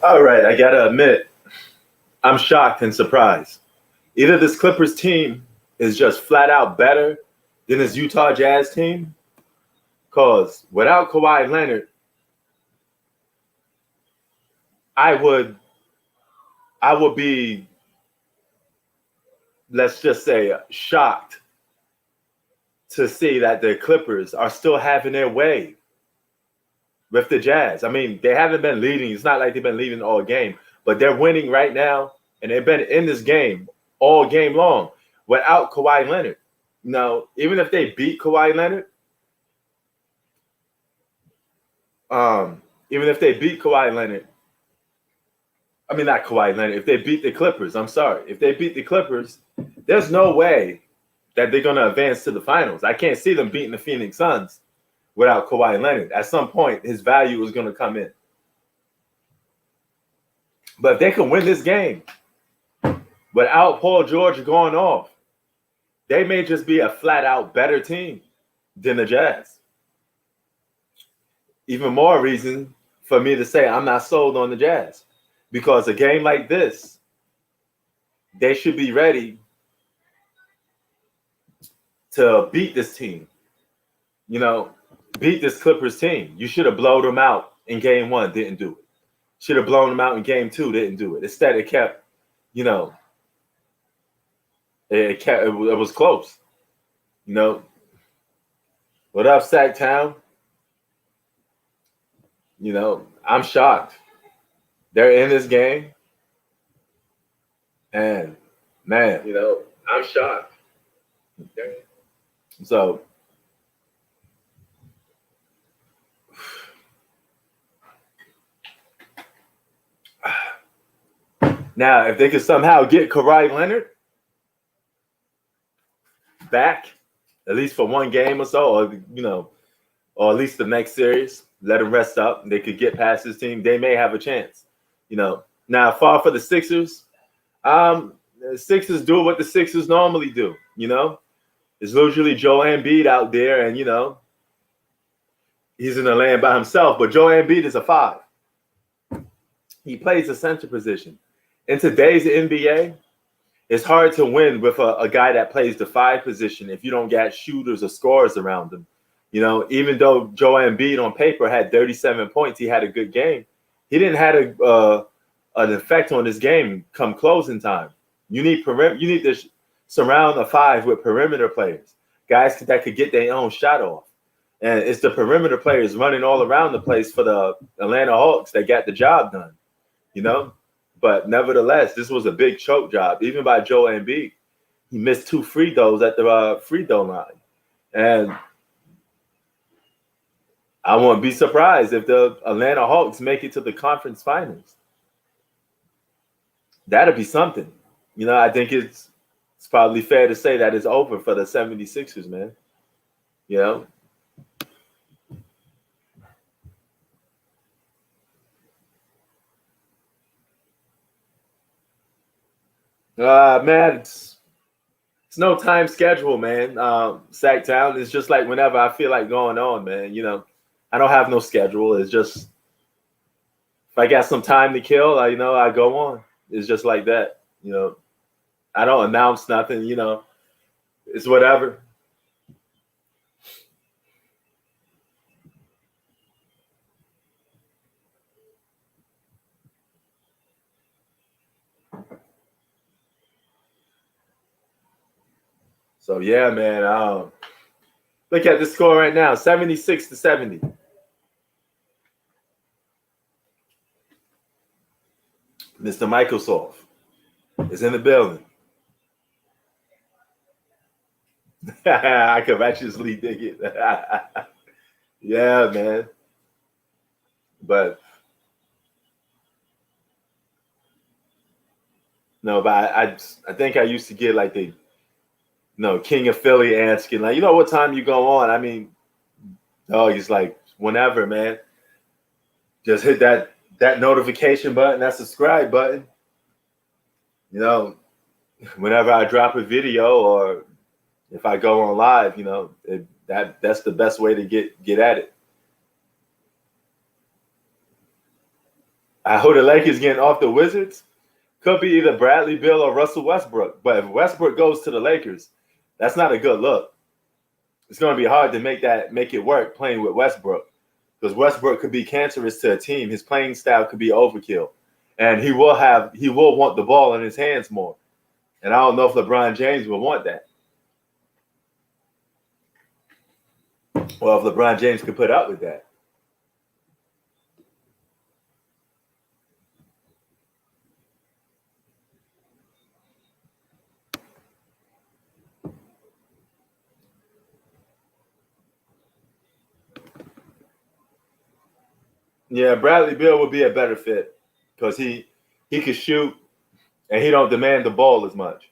All right, I gotta admit, I'm shocked and surprised. Either this Clippers team is just flat out better than this Utah Jazz team, cause without Kawhi Leonard, I would I would be, let's just say, shocked to see that the Clippers are still having their way with the Jazz. I mean, they haven't been leading. It's not like they've been leading all game, but they're winning right now, and they've been in this game all game long without Kawhi Leonard. Now, even if they beat Kawhi Leonard, even if they beat Kawhi Leonard, I mean not Kawhi Leonard, if they beat the Clippers, I'm sorry, if they beat the Clippers, there's no way that they're going to advance to the finals. I can't see them beating the Phoenix Suns without Kawhi Leonard. At some point, his value is going to come in. But if they can win this game without Paul George going off, they may just be a flat-out better team than the Jazz. Even more reason for me to say I'm not sold on the Jazz. Because a game like this, they should be ready to beat this team. You know, beat this Clippers team. You should have blown them out in game one, didn't do it. Should have blown them out in game two, didn't do it. Instead, it kept, you know, it was close. You know, what up, Sacktown? You know, I'm shocked. They're in this game. And, man, you know, I'm shocked. So, now, if they could somehow get Kawhi Leonard back, at least for one game or so, or, you know, or at least the next series, let him rest up, and they could get past his team, they may have a chance. You know, now, far for the Sixers, the Sixers do what the Sixers normally do, you know. It's usually Joel Embiid out there, and, you know, he's in the land by himself, but Joel Embiid is a 5. He plays the center position. In today's NBA, it's hard to win with a guy that plays the 5 position if you don't got shooters or scorers around him. You know, even though Joel Embiid on paper had 37 points, he had a good game. He didn't have an effect on his game come closing time. You need to surround a 5 with perimeter players, guys that could get their own shot off. And it's the perimeter players running all around the place for the Atlanta Hawks that got the job done, you know? But nevertheless, this was a big choke job, even by Joel Embiid. He missed 2 free throws at the free throw line. And I won't be surprised if the Atlanta Hawks make it to the conference finals. That'd be something. You know, I think it's probably fair to say that it's over for the 76ers, man. You know? Man, it's no time schedule, man. Sacktown is just like whenever I feel like going on, man. You know, I don't have no schedule. It's just if I got some time to kill, you know, I go on. It's just like that. You know, I don't announce nothing. You know, it's whatever. So yeah, man. Look at the score right now: 76-70. Mr. Microsoft is in the building. I could actually dig it. Yeah, man. But no, but I think I used to get like the King of Philly asking, like, you know, what time you go on? I mean, he's like, whenever, man. Just hit that notification button, that subscribe button. You know, whenever I drop a video or if I go on live, you know, that's the best way to get at it. I hope the Lakers getting off the Wizards. Could be either Bradley Beal or Russell Westbrook. But if Westbrook goes to the Lakers, that's not a good look. It's going to be hard to make it work playing with Westbrook, because Westbrook could be cancerous to a team. His playing style could be overkill, and he will want the ball in his hands more. And I don't know if LeBron James will want that. Well, if LeBron James could put up with that. Yeah, Bradley Beal would be a better fit because he could shoot and he don't demand the ball as much.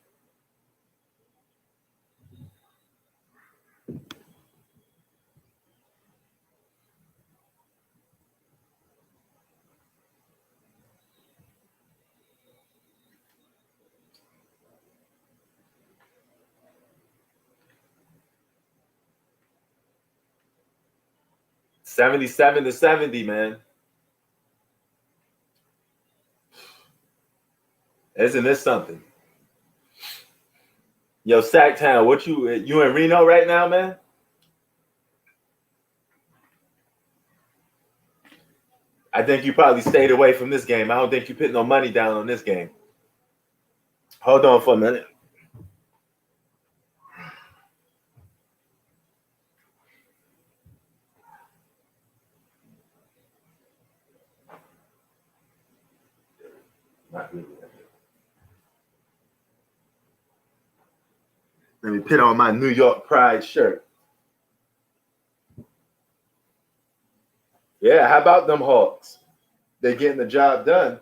$77 to $70, man. Isn't this something? Yo, Sacktown, what you in Reno right now, man? I think you probably stayed away from this game. I don't think you put no money down on this game. Hold on for a minute. Let me put on my New York Pride shirt. Yeah, how about them Hawks? They're getting the job done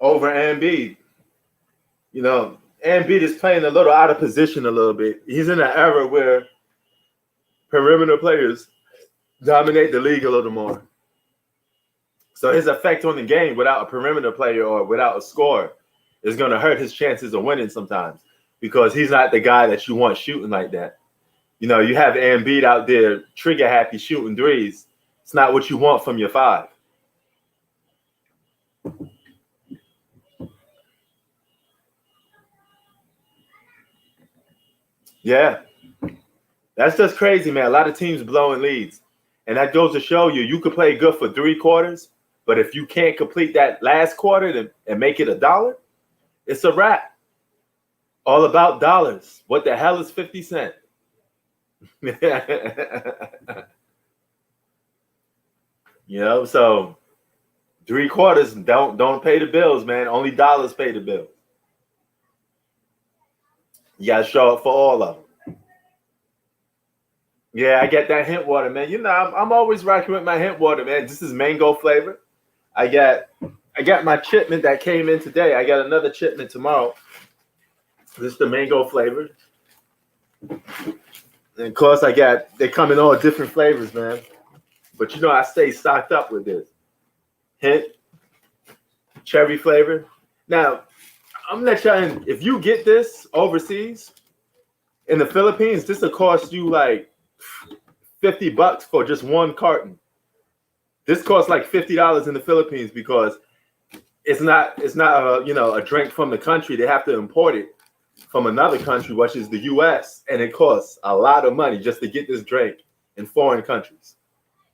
over Embiid. You know, Embiid is playing a little out of position a little bit. He's in an era where perimeter players dominate the league a little more. So his effect on the game without a perimeter player or without a scorer is going to hurt his chances of winning sometimes, because he's not the guy that you want shooting like that. You know, you have Embiid out there trigger happy shooting threes. It's not what you want from your five. Yeah, that's just crazy, man. A lot of teams blowing leads. And that goes to show you could play good for 3 quarters, but if you can't complete that last quarter and make it $1, it's a wrap. All about dollars. What the hell is 50 cents? You know, so 3 quarters don't pay the bills, man. Only dollars pay the bills. You gotta show up for all of them. Yeah, I get that hint water, man. You know, I'm always rocking with my hint water, man. This is mango flavor. I got my shipment that came in today. I got another shipment tomorrow. This is the mango flavor. And of course, they come in all different flavors, man. But you know, I stay stocked up with this. Hint, cherry flavor. Now, I'm gonna let y'all in. If you get this overseas in the Philippines, this will cost you like $50 for just one carton. This costs like $50 in the Philippines because it's not a drink from the country. They have to import it from another country, which is the US, and it costs a lot of money just to get this drink in foreign countries.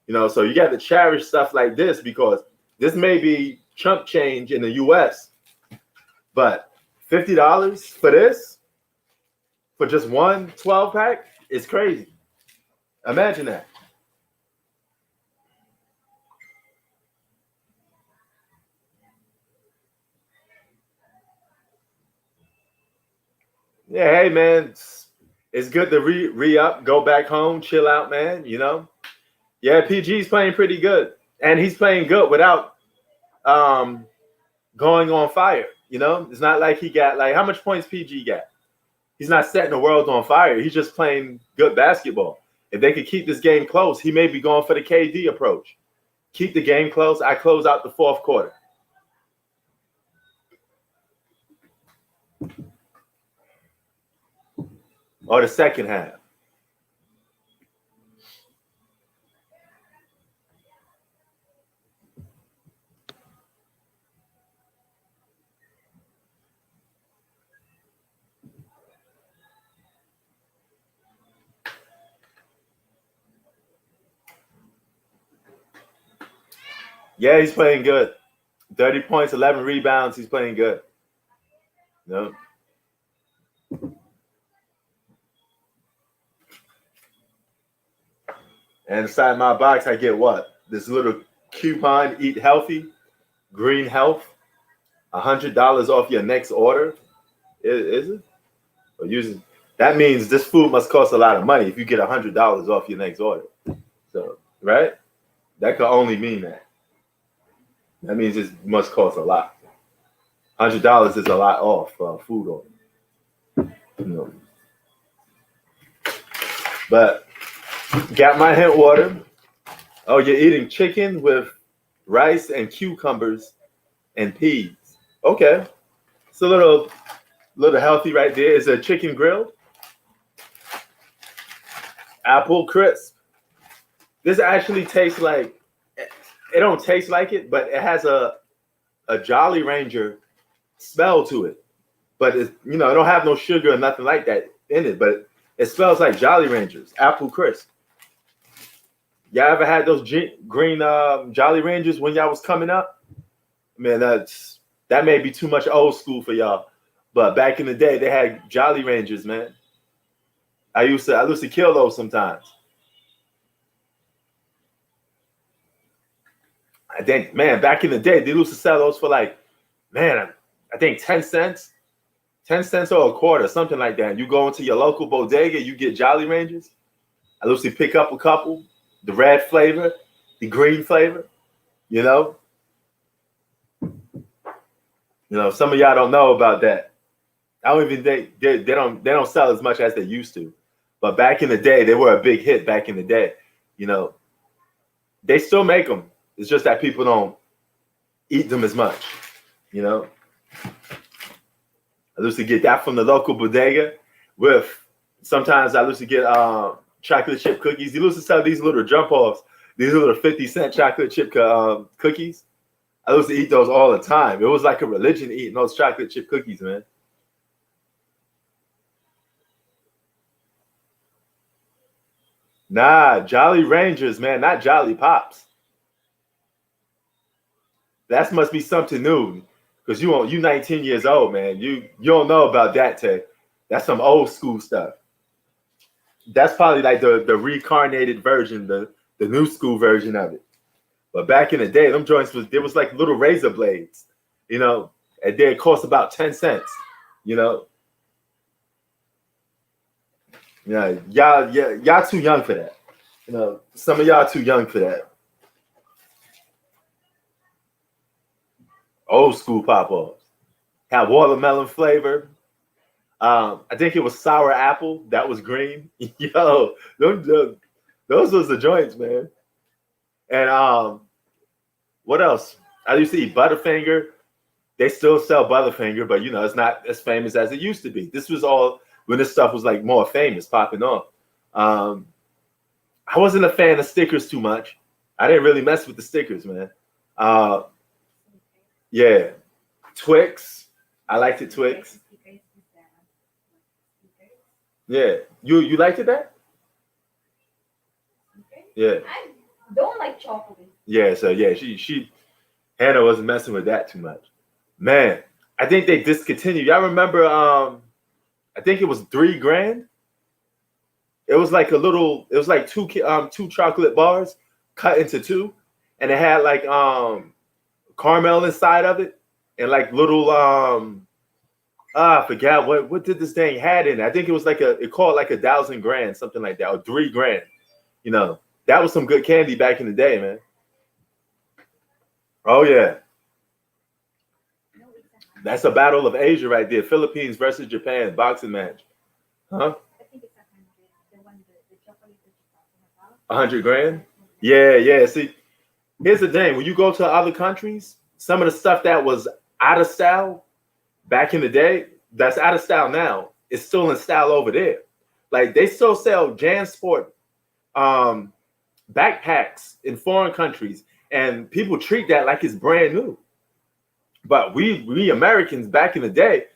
You know, so you got to cherish stuff like this, because this may be chump change in the US, but $50 for this, for just one 12-pack, is crazy. Imagine that. Yeah, hey man, it's good to re-up, go back home, chill out, man. You know, yeah, PG's playing pretty good, and he's playing good without going on fire. You know, it's not like he got how much points PG got. He's not setting the world on fire. He's just playing good basketball. If they could keep this game close, he may be going for the KD approach. Keep the game close. I close out the 4th quarter. Or the second half. Yeah, he's playing good. 30 points, 11 rebounds. He's playing good. No. And inside my box, I get what? This little coupon, Eat Healthy, Green Health, $100 off your next order. Is it? Or using that means this food must cost a lot of money if you get $100 off your next order. So, right? That could only mean that. That means it must cost a lot. $100 is a lot off food order. You know. But got my hint water. Oh, you're eating chicken with rice and cucumbers and peas. Okay. It's a little healthy right there. Is a chicken grilled? Apple crisp. This actually tastes like, it don't taste like it, but it has a Jolly Ranger smell to it. But it don't have no sugar or nothing like that in it, but it smells like Jolly Rangers, apple crisp. Y'all ever had those green Jolly Rangers when y'all was coming up? Man, that may be too much old school for y'all. But back in the day, they had Jolly Rangers, man. I used to kill those sometimes. I think, man, back in the day, they used to sell those for like, man, I think 10 cents. 10 cents or a quarter, something like that. You go into your local bodega, you get Jolly Rangers. I usually pick up a couple, the red flavor, the green flavor, you know. Some of y'all don't know about that. I don't even think they don't sell as much as they used to. But back in the day, they were a big hit back in the day. They still make them. It's just that people don't eat them as much, I used to get that from the local bodega with, sometimes I used to get chocolate chip cookies. They used to sell these little jump offs, these little 50-cent chocolate chip cookies. I used to eat those all the time. It was like a religion eating those chocolate chip cookies, man. Nah, Jolly Rangers, man, not Jolly Pops. That must be something new. Because you 19 years old, man. You don't know about that, Tay. That's some old school stuff. That's probably like the reincarnated version, the new school version of it. But back in the day, them joints was like little razor blades, and they cost about 10 cents, Yeah, y'all too young for that. Some of y'all too young for that. Old school pop-ups. Had watermelon flavor. I think it was sour apple. That was green. Yo, those was the joints, man. And what else? I used to eat Butterfinger. They still sell Butterfinger, but it's not as famous as it used to be. This was all when this stuff was like more famous, popping off. I wasn't a fan of stickers too much. I didn't really mess with the stickers, man. Yeah, Twix. I liked it, Twix. Yeah, you liked it, that? Yeah. I don't like chocolate. Yeah, so yeah, she Hannah wasn't messing with that too much. Man, I think they discontinued. Y'all remember? I think it was $3 grand. It was like it was like two chocolate bars cut into two, and it had like caramel inside of it, and like little I forgot what did this thing had in it. I think it was like it called like 1,000 grand, something like that, or $3 grand. That was some good candy back in the day, man. Oh yeah. That's a battle of Asia right there. Philippines versus Japan, boxing match. Huh? I think it's 100. The one, the chocolate that you're talking about. 100 grand? Yeah. See, here's the thing. When you go to other countries, some of the stuff that was out of style back in the day, that's out of style now. It's still in style over there. Like they still sell JanSport backpacks in foreign countries, and people treat that like it's brand new. But we Americans back in the day,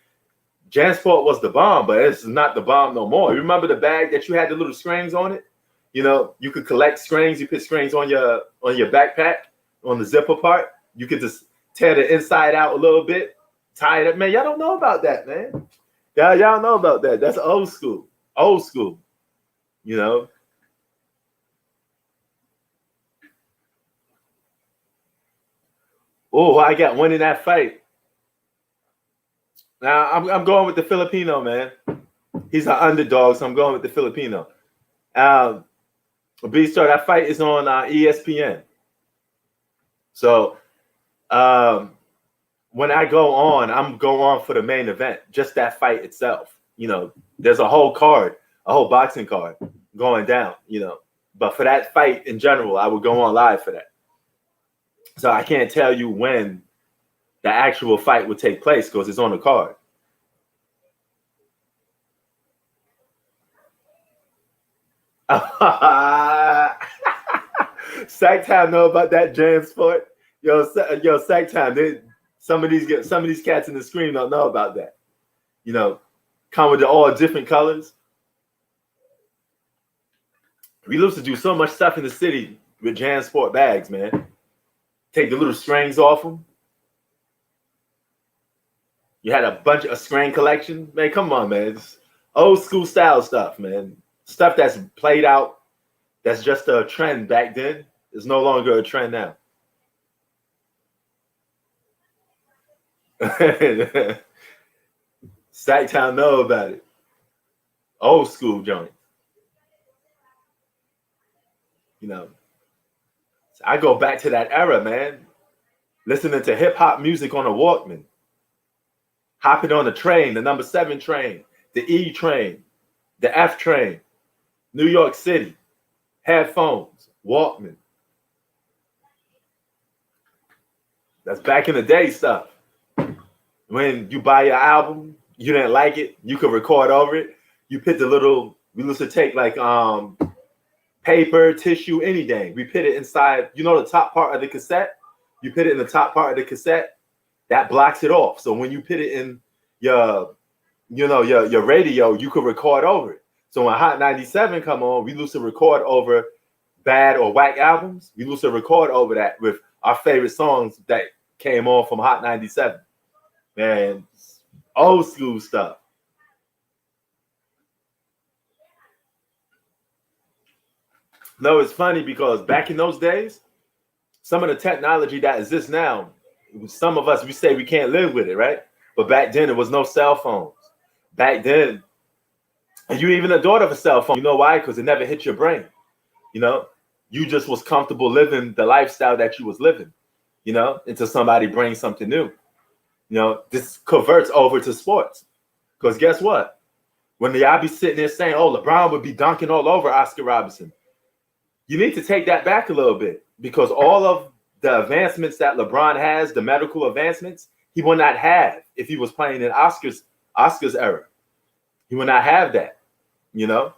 JanSport was the bomb, but it's not the bomb no more. You remember the bag that you had the little strings on it? You could collect strings. You put strings on your backpack. on the zipper part. You could just tear the inside out a little bit, tie it up. Man, y'all don't know about that, man. Y'all don't know about that. That's old school. Old school. You know. Oh, I got one in that fight. Now I'm going with the Filipino, man. He's an underdog, so I'm going with the Filipino. B-Star, that fight is on ESPN. So when I go on, I'm going on for the main event, just that fight itself. You know, there's a whole card, a whole boxing card going down, you know. But for that fight in general, I would go on live for that. So I can't tell you when the actual fight would take place because it's on the card. Sacktown know about that jam sport. Yo, Sacktown. Some of these cats in the screen don't know about that. You know, come with all different colors. We used to do so much stuff in the city with jam sport bags, man. Take the little strings off them. You had a bunch of string collection, man. Come on, man. It's old school style stuff, man. Stuff that's played out. That's just a trend back then. It's no longer a trend now. Sacktown know about it. Old school joint. You know, I go back to that era, man. Listening to hip hop music on a Walkman. Hopping on the train, the number 7 train, the E train, the F train, New York City, headphones, Walkman. That's back in the day stuff. When you buy your album, you didn't like it, you could record over it. You put the little, we used to take like paper, tissue, anything. We put it inside, you know, the top part of the cassette. You put it in the top part of the cassette. That blocks it off. So when you put it in your radio, you could record over it. So when Hot 97 come on, we used to record over bad or whack albums. We used to record over that with our favorite songs that came on from Hot 97. Man, old school stuff. No, it's funny because back in those days, some of the technology that exists now, some of us, we say we can't live with it, right? But back then, there was no cell phones. Back then, and you even adored of a cell phone. You know why? Because it never hit your brain. You know, you just was comfortable living the lifestyle that you was living, you know, until somebody brings something new. You know, this converts over to sports. Because guess what? When y'all be sitting there saying, oh, LeBron would be dunking all over Oscar Robertson, you need to take that back a little bit because all of the advancements that LeBron has, the medical advancements, he would not have if he was playing in Oscar's era. He would not have that, you know?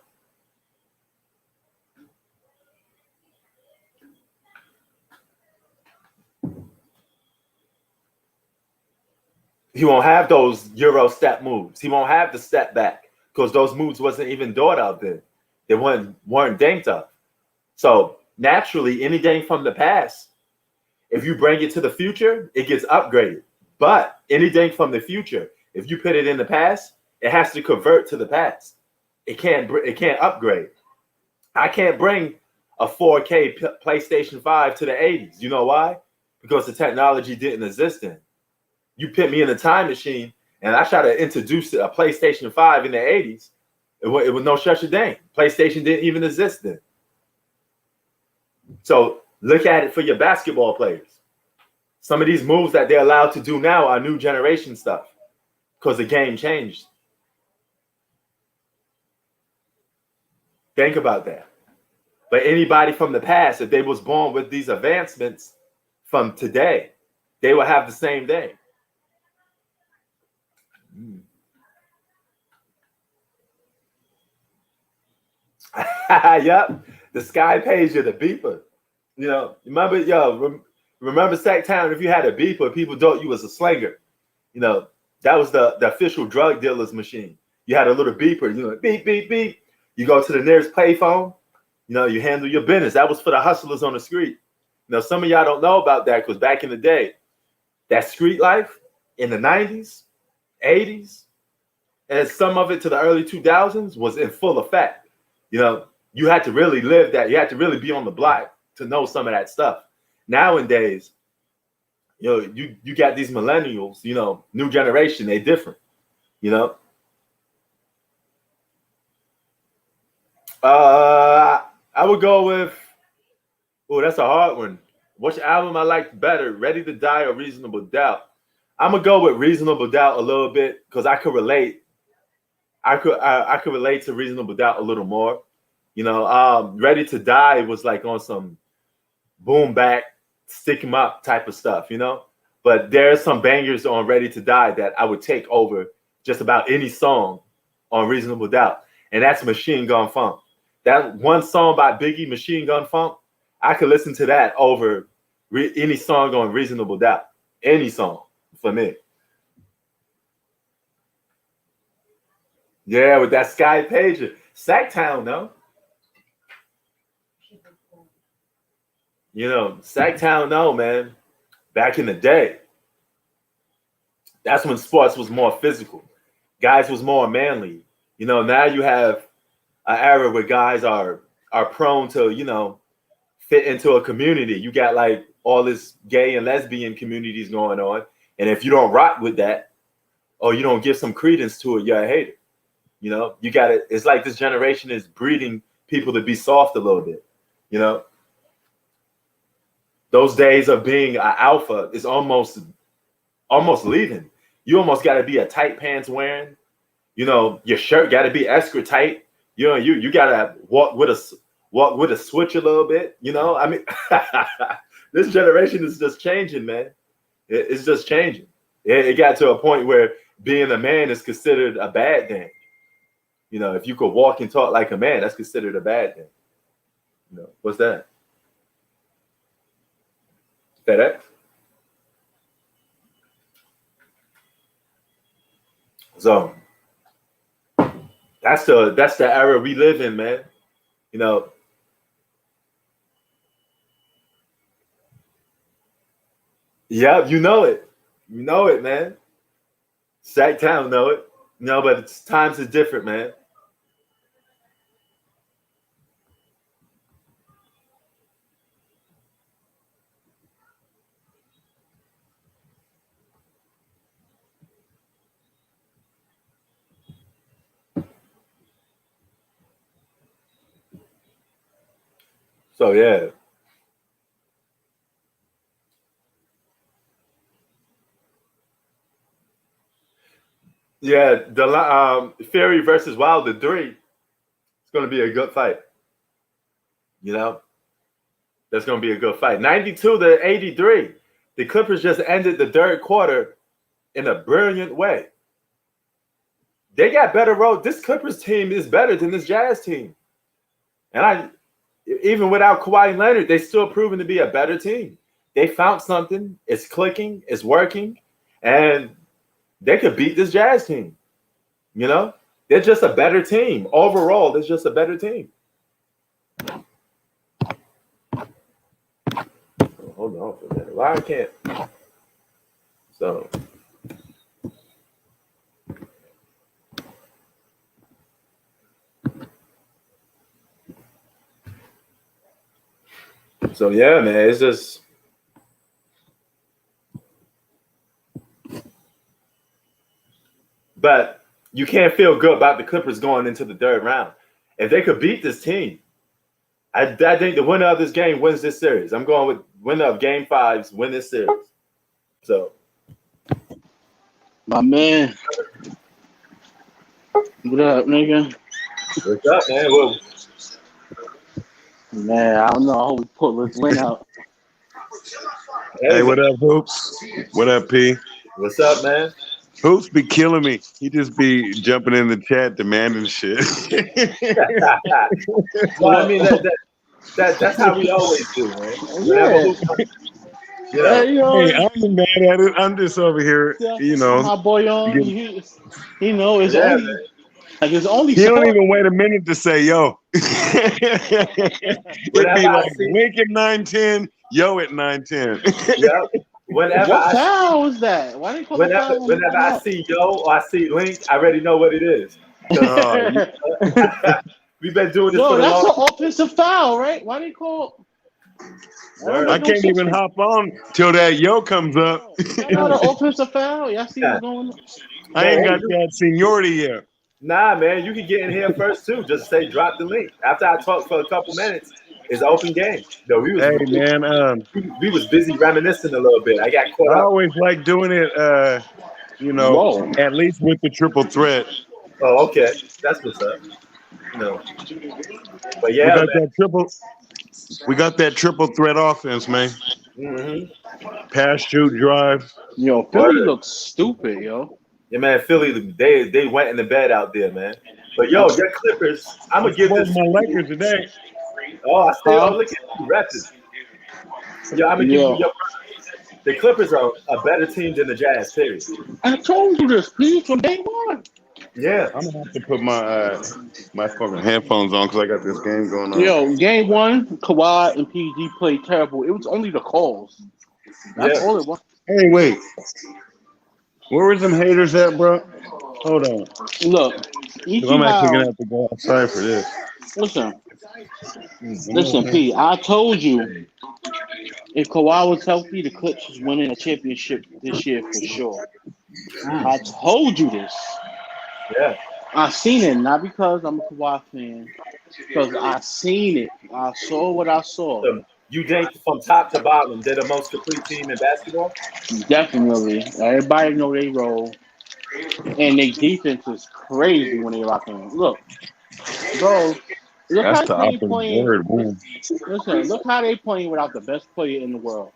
He won't have those Euro step moves. He won't have the step back because those moves wasn't even thought of then. They weren't denked of. So naturally, anything from the past, if you bring it to the future, it gets upgraded. But anything from the future, if you put it in the past, it has to convert to the past. It can't upgrade. I can't bring a 4K PlayStation 5 to the 80s. You know why? Because the technology didn't exist then. You put me in a time machine and I try to introduce a PlayStation 5 in the 80s, it was no such a thing. PlayStation didn't even exist then. So look at it for your basketball players. Some of these moves that they're allowed to do now are new generation stuff because the game changed. Think about that. But anybody from the past, if they was born with these advancements from today, they will have the same thing. Yep, the sky pager, the beeper. You know, remember Sacktown? If you had a beeper, people thought you was a slinger. You know, that was the official drug dealer's machine. You had a little beeper. You know, beep beep beep. You go to the nearest payphone. You know, you handle your business. That was for the hustlers on the street. Now, some of y'all don't know about that because back in the day, that street life in the 90s, 80s, and some of it to the early 2000s was in full effect. You know, you had to really live that. You had to really be on the block to know some of that stuff. Nowadays, you know, you got these millennials, you know, new generation, they different, you know. I would go with, oh, that's a hard one. Which album I liked better, Ready to Die or Reasonable Doubt? I'm gonna go with Reasonable Doubt a little bit because I could relate. I could relate to Reasonable Doubt a little more. You know, Ready to Die was like on some boom back, stick 'em up type of stuff, you know. But there's some bangers on Ready to Die that I would take over just about any song on Reasonable Doubt, and that's Machine Gun Funk. That one song by Biggie, Machine Gun Funk, I could listen to that over any song on Reasonable Doubt. Any song for me. Yeah, with that Sky Pager. Sacktown, no? You know, Sacktown, no, man. Back in the day, that's when sports was more physical. Guys was more manly. You know, now you have an era where guys are prone to, you know, fit into a community. You got like all this gay and lesbian communities going on. And if you don't rock with that, or you don't give some credence to it, you're a hater. You know, you got it. It's like this generation is breeding people to be soft a little bit. You know, those days of being an alpha is almost leaving. You almost got to be a tight pants wearing. You know, your shirt got to be extra tight. You know, you got to walk with a switch a little bit. You know, I mean, this generation is just changing, man. It's just changing. It got to a point where being a man is considered a bad thing. You know, if you could walk and talk like a man, that's considered a bad thing. You know, what's that? FedEx? So that's the era we live in, man. You know. Yeah, you know it. You know it, man. Sacktown know it. No, but it's times are different, man. So yeah. Yeah, the Fury versus Wilder 3. It's going to be a good fight. You know, that's going to be a good fight. 92 to 83. The Clippers just ended the third quarter in a brilliant way. They got better road. This Clippers team is better than this Jazz team. And even without Kawhi Leonard, they still proven to be a better team. They found something. It's clicking. It's working. And they could beat this Jazz team. You know, they're just a better team. Overall, they're just a better team. Hold on for a minute. Why I can't? So yeah, man, it's just but you can't feel good about the Clippers going into the third round. If they could beat this team, I think the winner of this game wins this series. I'm going with winner of Game 5s win this series. So, my man, what up, nigga? What's up, man? Well, man, I don't know. I hope we pull this win out. Hey, what up, Hoops? What up, P? What's up, man? Hoops be killing me. He just be jumping in the chat demanding shit. Well, I mean that's how we always do, man. Yeah. Hey, I'm mad at it. I'm just over here, you know. My boy on, he know it's only man. like it's only. He don't even wait a minute to say, "Yo." It'd be like Lincoln 910. Yo at 9-10. Yeah. Whenever What I foul was that? Why didn't call the whenever foul? whenever I see Yo or I see Link, I already know what it is. 'Cause we've been doing this for No, the that's an long offensive foul, right? Why didn't call? word. I can't even hop on till that yo comes up. That's not an offensive foul. Y'all see Yeah. what's going on? I ain't got Man, that seniority yet. nah, man, you can get in here first too. Just say drop the link. After I talk for a couple minutes, it's an open game. No, Hey man, we was busy reminiscing a little bit. I got caught I up. always like doing it. Whoa. At least with the triple threat. Oh, okay, that's what's up. No, but We yeah, got that triple. We got that triple threat offense, man. man. Pass, shoot, drive. Yo, Philly Word. looks stupid, yo. Yeah, man, Philly, they went in the bed out there, man. But yo, your Clippers, I'm I'm gonna give supporting this. my Lakers today. Oh, I still Huh? look at you repping. Yo, I'm gonna give you Yo. your. The Clippers are a better team than the Jazz. Period. I told you this, please, from day one. Yeah, I'm gonna have to put my fucking headphones on because I got this game going on. Yo, game one, Kawhi and PG played terrible. It was only the calls. That's yeah. all it was. Hey, wait. Where were them haters at, bro? Hold on. Look, you 'Cause see I'm actually how, gonna have to go outside for this. listen, listen, Mm-hmm. P, I told you if Kawhi was healthy, the Clips was winning a championship this year for sure. I told you this. Yeah. I seen it, not because I'm a Kawhi fan, because I seen it. I saw what I saw. You think from top to bottom, they're the most complete team in basketball? Definitely. Everybody know they role. And their defense is crazy when they lock in. Look, bro, look That's how the they opposite playing. word, man. Listen, look how they playing without the best player in the world.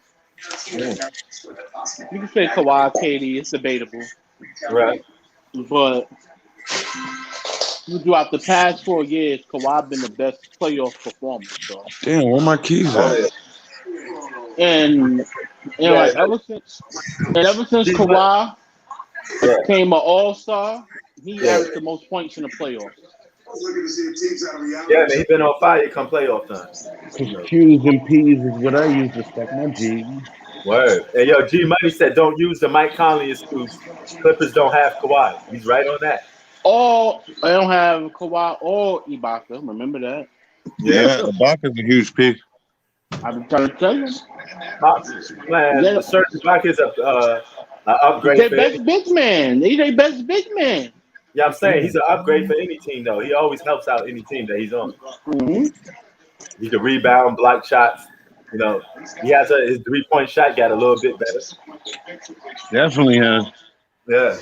Mm. You can say Kawhi, KD, it's debatable, Right. but throughout the past 4 years, Kawhi been the best playoff performer. So, Damn, where my keys Oh at? yeah. and Yeah. like ever since G Money. Kawhi Yeah. became an All Star, he Yeah. averaged the most points in the playoffs. Yeah, man. He been on fire come playoff time. Because You know. Q's and P's is what I use to stack my G's. Word. And yo, G Money said don't use the Mike Conley excuse. Clippers don't have Kawhi. He's right on that. Or I don't have Kawhi or Ibaka. Remember that. Yeah. Yeah, Ibaka's a huge pick. I've been trying to tell you. Man, They're, the certain Buck is a upgrade their for any. best big man. They their best big man. Yeah, I'm saying he's an upgrade for any team though. He always helps out any team that he's on. Mm-hmm. He can rebound, block shots. You know, he has his 3-point shot got a little bit better. Definitely has. Yeah.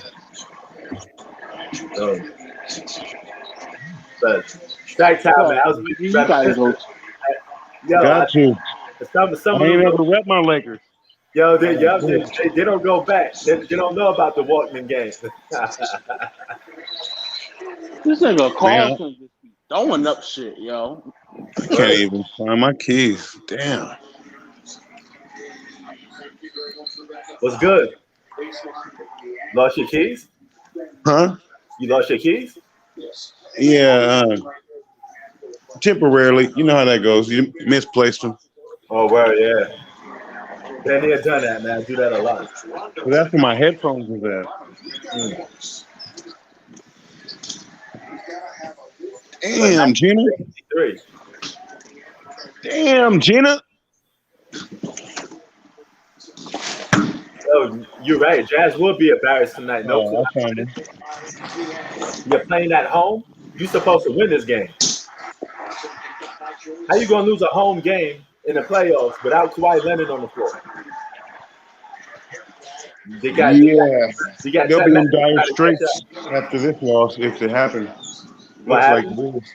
But strike time, man. So I was busy you gotta reminiscing. go. Yo, Got to. some I of ain't them, ever rep my Lakers. they don't go back. They don't know about the Walkman game. This nigga Man, Carlson just be throwing up shit, yo. I can't even find my keys. Damn. What's good? Lost your keys? Huh? You lost your keys? Yeah, temporarily. You know how that goes. You misplaced them. Oh, well, yeah. Been there, done that, man. I do that a lot. So that's where my headphones was at. Mm. Damn, Gina. 3. Damn, Gina. Oh, you're right. Jazz will be embarrassed tonight. No Oh, clue. I found them. You're playing at home. You're supposed to win this game. How you gonna lose a home game in the playoffs without Kawhi Leonard on the floor? They got Yeah. Chet They'll be in Mack dire trying to catch straits up. after this loss if it happens. What Looks like happened? it is.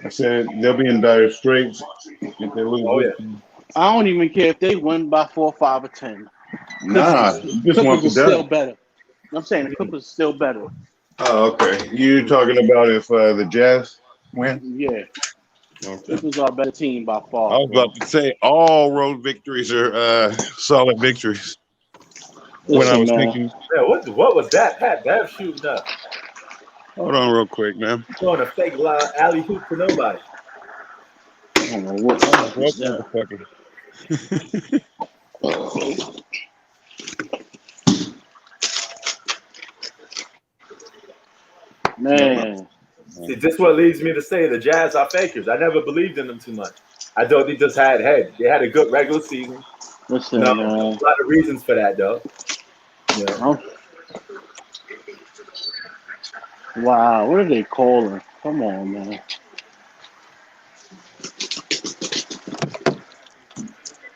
I said they'll be in dire straits if they lose Oh this yeah. game. I don't even care if they win by 4, 5, or 10. Nah, Clippers, you just want Clippers the is still dub. better. I'm saying the Clippers is still better. Oh, okay. You're talking about if the Jazz win? Yeah, Okay. Clippers are a better team by I far, was bro. about to say all road victories are solid victories. When I Listen, was man. thinking, Yeah, what was that? Pat Bev shooting up. hold on real quick, man. Throwing a fake alley hoop to nobody. I don't know what the What fuck is that. motherfucker? Man. See, this what leads me to say the Jazz are fakers. I never believed in them too much. I thought they just had head. They had a good regular season. Listen, No, man. a lot of reasons for that though. Yeah. Wow, what are they calling? Come on, man.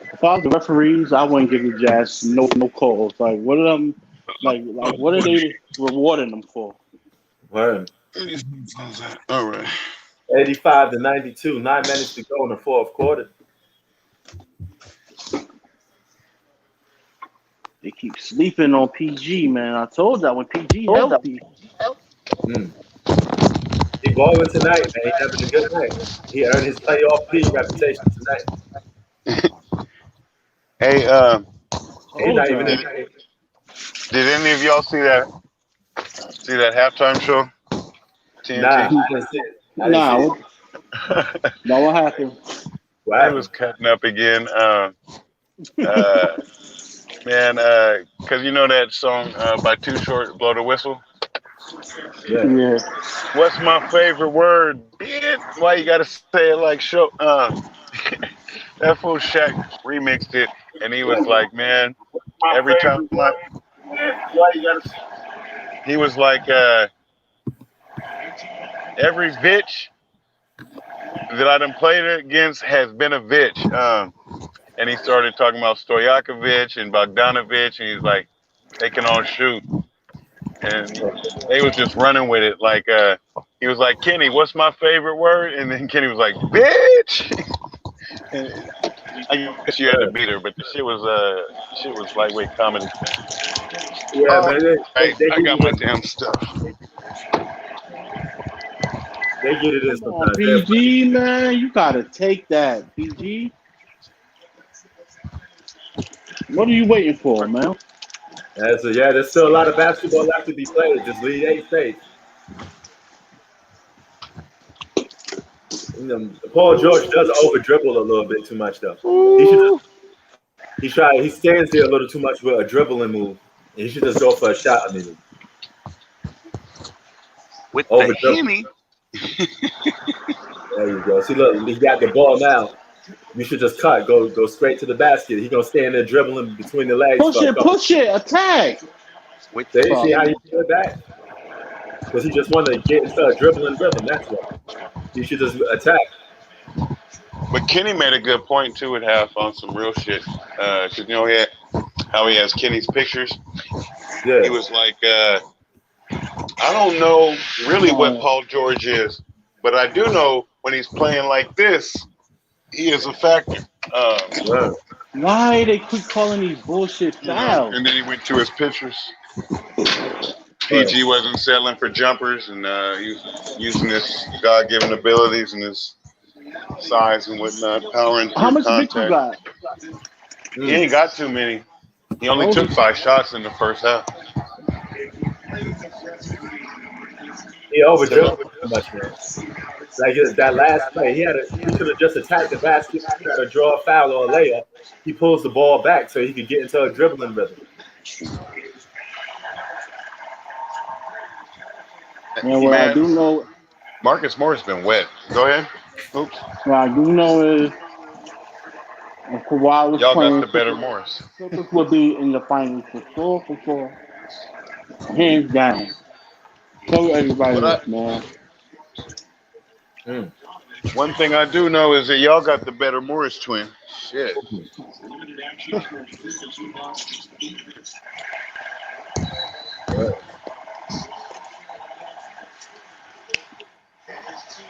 If I was the referees, I wouldn't give the Jazz no calls. Like, what are them? Like, what are they rewarding them for? Word. All right. 85 to 92, 9 minutes to go in the fourth quarter. They keep sleeping on PG, man. I told that when PG healthy. He balling tonight, man. He having a good night. He earned his playoff P reputation tonight. Hey, He's not even in. did any of y'all see that halftime show? TNT. Nah, I didn't see it. I didn't see it. No, what happened? What He happened? was cutting up again. Man, because you know that song by Too Short, Blow the Whistle? Yeah. What's my favorite word? Bitch. Why you gotta say it like show? That fool Shaq remixed it, and he was like, man, every time he was like, every bitch that I done played against has been a bitch. And he started talking about Stojakovic and Bogdanovic, and he's like, they can all shoot. And they was just running with it. Like, he was like, Kenny, what's my favorite word? And then Kenny was like, bitch. I guess you had to beat her, but the shit was lightweight comedy. Yeah, man. Right, I got my damn stuff. They get it in Come on, sometimes. PG, man. You gotta take that, PG. What are you waiting for, man? There's still a lot of basketball left to be played. Just lead 8 states. Paul George does over dribble a little bit too much though. He stands there a little too much with a dribbling move. And he should just go for a shot immediately. With Over the Henny. There you go. See, look, he got the ball now. You should just cut, go straight to the basket. He's gonna stand there dribbling between the legs. Push it, attack. See how you do it back? Because he just wanted to get into a dribbling rhythm. That's why. He should just attack. But Kenny made a good point too at half on some real shit. Cause you know how he has Kenny's pictures. Yeah. He was like, I don't know really what Paul George is, but I do know when he's playing like this, he is a factor. Why they keep calling these bullshit fouls? And then he went to his pictures. PG wasn't settling for jumpers, and he was using his God-given abilities and his size and whatnot, powering through How much contact. you got? He ain't got too many. He only took 5 shots in the first half. He overdribbled too much, man. Like that last play, he should have just attacked the basket, try to draw a foul or a layup. He pulls the ball back so he could get into a dribbling rhythm. Man, what I do know, Marcus Morris been wet. Go ahead. Oops. what I do know is if Kawhi was Y'all playing, got the better Morris. Clippers would be in the finals for sure. Hands down. Tell everybody this, man. One thing I do know is that y'all got the better Morris twin. Shit.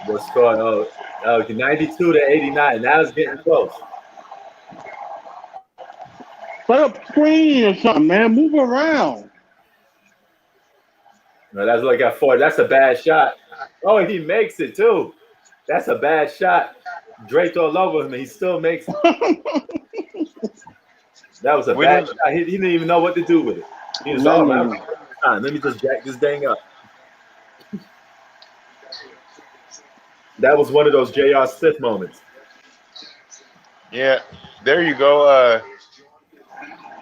The score, 92 to 89. Now it's getting close. Put up screen or something, man. Move around. No, that's like a 4. That's a bad shot. Oh, he makes it too. That's a bad shot. Draped all over him, and he still makes it. That was a bad shot. He didn't even know what to do with it. He was all right. Let me just jack this dang up. That was one of those J.R. Smith moments. Yeah, there you go.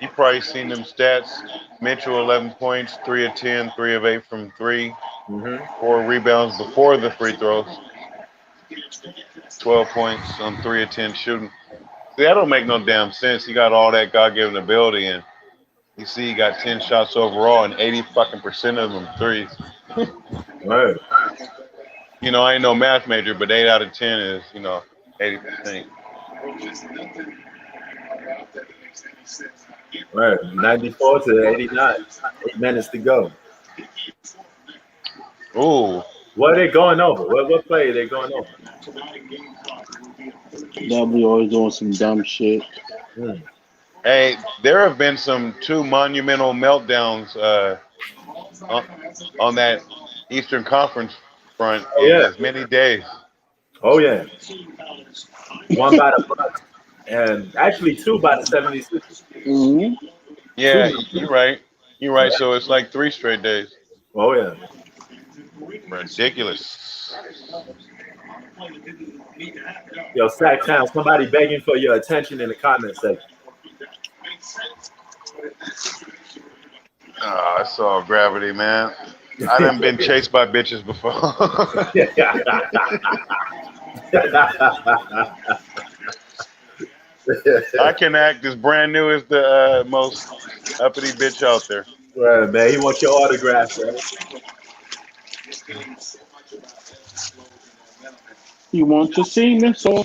You probably seen them stats. Mitchell 11 points, 3 of 10, 3 of 8 from three, Mm-hmm. 4 rebounds before the free throws, 12 points on 3 of 10 shooting. See, that don't make no damn sense. He got all that God-given ability, and you see he got 10 shots overall, and 80 fucking percent of them threes. Right. You know, I ain't no math major, but 8 out of 10 is 80%. Right. 94 to 89. 8 minutes to go. Ooh, What are they going over? What play are they going over? W always doing some dumb shit. Mm. hey, there have been some two monumental meltdowns on, on that Eastern Conference front Oh in yeah. as many days. Oh yeah. One by the Bucks and actually two by the 76ers. Mm-hmm. Two Yeah, you're meltdowns. right. You're right. Yeah. So it's like 3 straight days. Oh yeah. Ridiculous. Yo, Sacktown, somebody begging for your attention in the comment section. I saw gravity, man. I done been chased by bitches before. I can act as brand new as the most uppity bitch out there. Right, man. He wants your autograph, man. You want to see me, so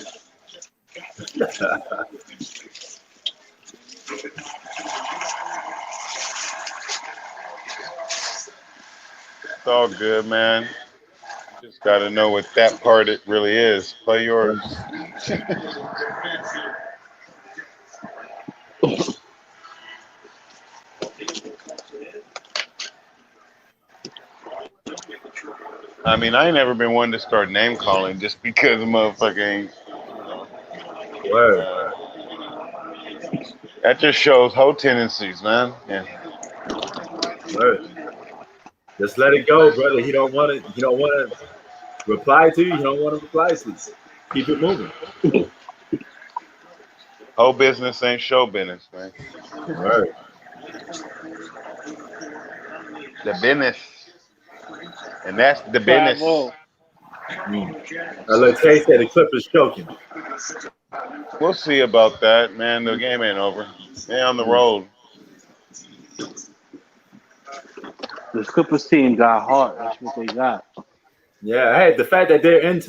It's all good, man. Just got to know what that part it really is. Play yours. I mean, I ain't never been one to start name calling just because a motherfucker ain't, you know. Word, Uh, that just shows whole tendencies, man. Yeah. word. Just let it go, brother. He don't want it. He don't want to reply to you. He don't want to reply to you. Keep it moving. Whole business ain't show business, man. Word. The business. And that's the business. bravo. Mm. Look, Tay said the Clippers choking. We'll see about that, man. The game ain't over. They on the Mm. road. The Clippers team got heart. That's what they got. Yeah. Hey, the fact that they're in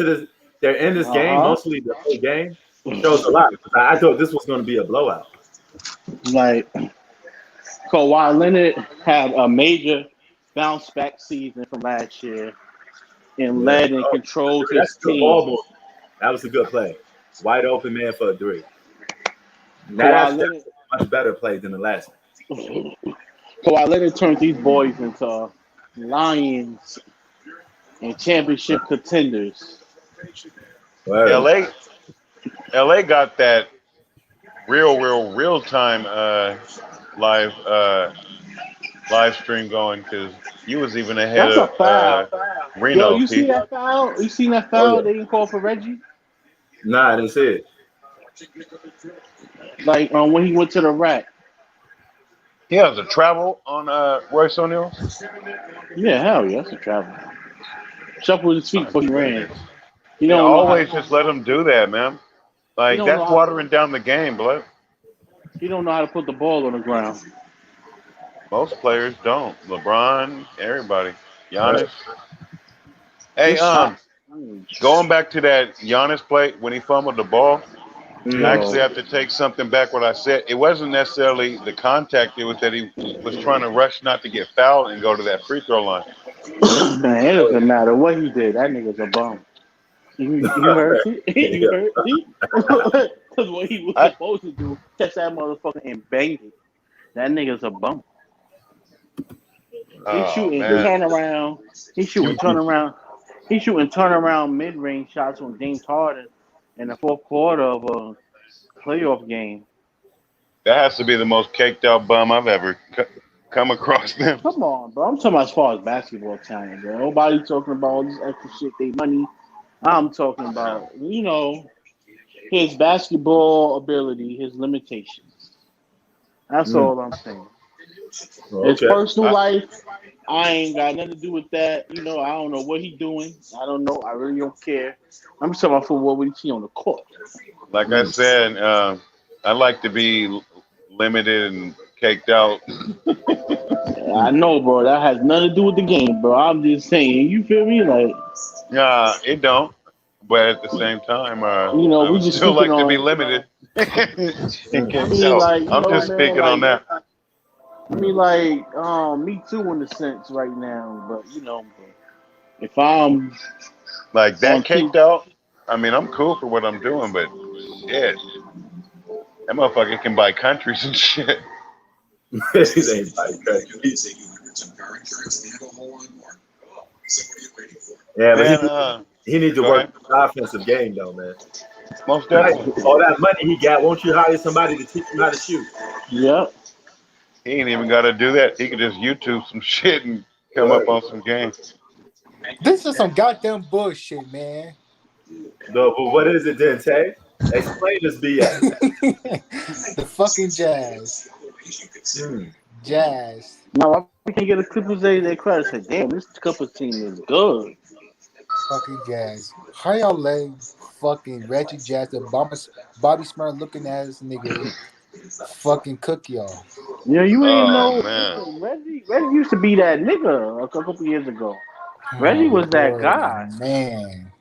this game Uh mostly the whole game shows a lot. I thought this was going to be a blowout. Like Kawhi Leonard had a major bounce back season from last year and Yeah. led and Oh, controlled that's his a good team. ball movement. That was a good play. Wide open man for a three. Kawhi That's Leonard, a much better play than the last Kawhi Leonard turned these boys into lions and championship contenders. one. Word. LA got that real time live live stream going because you was even ahead That's a of foul. Yo, Reno, you see Pete. that foul? You seen that Oh foul yeah. they didn't call for Reggie? Nah, I didn't see it. Like when he went to the rack. He has a travel on Royce O'Neal. Yeah, hell yeah, that's a travel. Shuffled his feet My before he ran. goodness. He They don't know how. always just let him do that, man. He Like don't know that's how. watering down the game, blood. He don't know how to put the ball on the ground. Most players don't. LeBron, everybody. Word. Giannis. Hey, This shot, going back to that Giannis play when he fumbled the ball, I Mm. yo, actually have to take something back what I said. It wasn't necessarily the contact, it was that he was trying to rush not to get fouled and go to that free throw line. man, it doesn't matter what he did. That nigga's a bum. You heard it? You Yeah. heard it? Because what he was I supposed to do, catch that motherfucker and bang it. That nigga's a bum. He's oh shooting man. turnaround. He's shooting You, turnaround. He's shooting turnaround mid-range shots on James Harden in the fourth quarter of a playoff game. That has to be the most caked out bum I've ever come across them. Come on, bro. I'm talking about as far as basketball talent, bro. Nobody talking about all this extra shit, they money. I'm talking about, his basketball ability, his limitations. That's all I'm saying. His Okay. personal life, I ain't got nothing to do with that. You know, I don't know what he doing. I don't know. I really don't care. I'm just talking about football. What he see on the court. Like I said, I like to be limited and caked out. I know, bro. That has nothing to do with the game, bro. I'm just saying. You feel me? Like, It don't. But at the same time, you know, I we would just still speaking like to be on. limited and I caked mean, out. like, you I'm know, just man. speaking on Like, that. I mean, like, me too, in a sense, right now. But you know, if I'm Like that on T, caked out. I mean, I'm cool for what I'm doing, but shit, that motherfucker can buy countries and shit. It ain't like that. Yeah, but Man, he needs to go work ahead. the offensive game though, man. Most Like, definitely. all that money he got, won't you hire somebody to teach him how to shoot? yep. He ain't even got to do that. He could just YouTube some shit and come up Word. on some games. This is some goddamn bullshit, man. No, but what is it then, Tay? Explain this BS. The fucking Jazz. Hmm. Jazz. Now I can get a Clippers their credit. Say, damn, this Clippers team is good. Fucking Jazz. How y'all let fucking Reggie Jazz, the Bobby Smart looking ass nigga, fucking cook y'all? You know, you ain't Oh know. man, Listen, Reggie used to be that nigga a couple years ago. Reggie Oh, was that Lord, guy. man.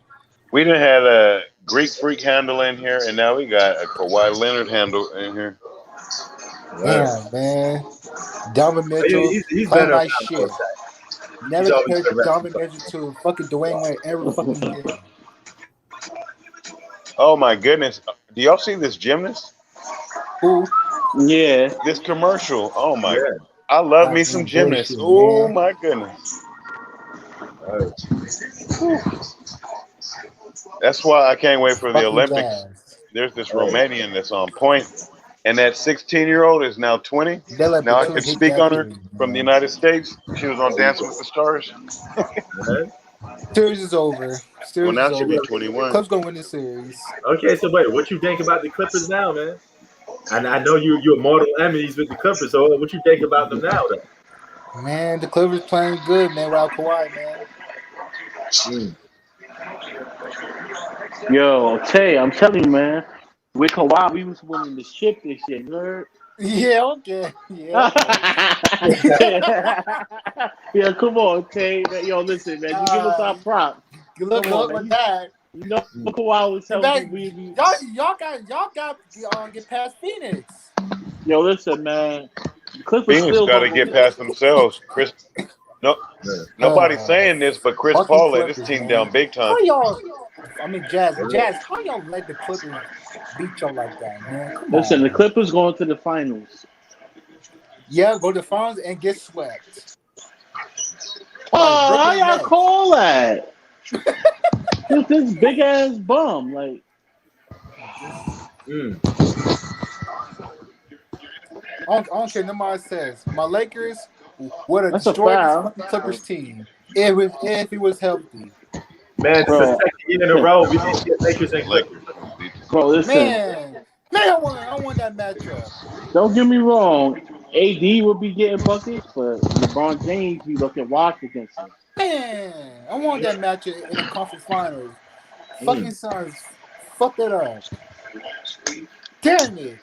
we done had a Greek freak handle in here, and now we got a Kawhi Leonard handle in here. Word. Damn, man. Donovan Mitchell He's been playing around like though, shit. Tay. He's Never always compared been around. Donovan Mitchell to fucking Dwayne Wade ever fucking did. Oh my goodness, do y'all see this gymnast? Who? Yeah. This commercial? Oh my! Yeah. I love me some Goddamn gymnasts. bullshit, Oh man. my goodness. Word. That's why I can't wait for the Fucking Olympics. Jazz. There's this Word. Romanian that's on point, and that 16-year-old is now 20. They let Now I Batum can hit speak that on her three, from the man. United States. She was on There you Dancing go. with the Stars. Man. Series is over. Well, Series now is she'll be over. 21. Clips gonna win the series. Okay, so wait, what you think about the Clippers now, man? And I know you're mortal enemies with the Clippers, so what you think about them now, though? Man, the Clippers playing good, man, without Kawhi, man. Hmm. Yo, Tay, I'm telling you, man. With Kawhi, we was winning the ship this year. You heard? Yeah, okay. Yeah, okay. Yeah, come on, Tay. Yo, listen, man. You give us our props. Good luck, Come good on, luck man. with that. You know Hmm. Kawhi was In telling fact, you we y'all got get past Phoenix. yo, listen, man. Clippers Phoenix still got gonna to go get to past themselves. No, Man. nobody's saying this, but Chris Fucking Paul let his Clippers, team man. down big How time. y'all? I mean, Jazz, Yeah. Jazz. How y'all let the Clippers beat y'all like that, man? Come listen. The on. Clippers going to the finals. Yeah, go to the finals and get swept by the Oh, how Brooklyn y'all Nets. call that? This big ass bum, like. Hmm. I don't care. Nobody says my Lakers would have That's a destroyed this foul. fucking Clippers team if he was healthy. Man, this is the Bro, second year in a row we didn't get Lakers and Clippers. Lakers beat the bro, Clippers. listen. Man, I want that matchup. Don't get me wrong. AD will be getting buckets, but LeBron James be looking washed against him. Man, I want that matchup in the conference finals. Hmm. Fucking Suns, fuck it up. Damn it.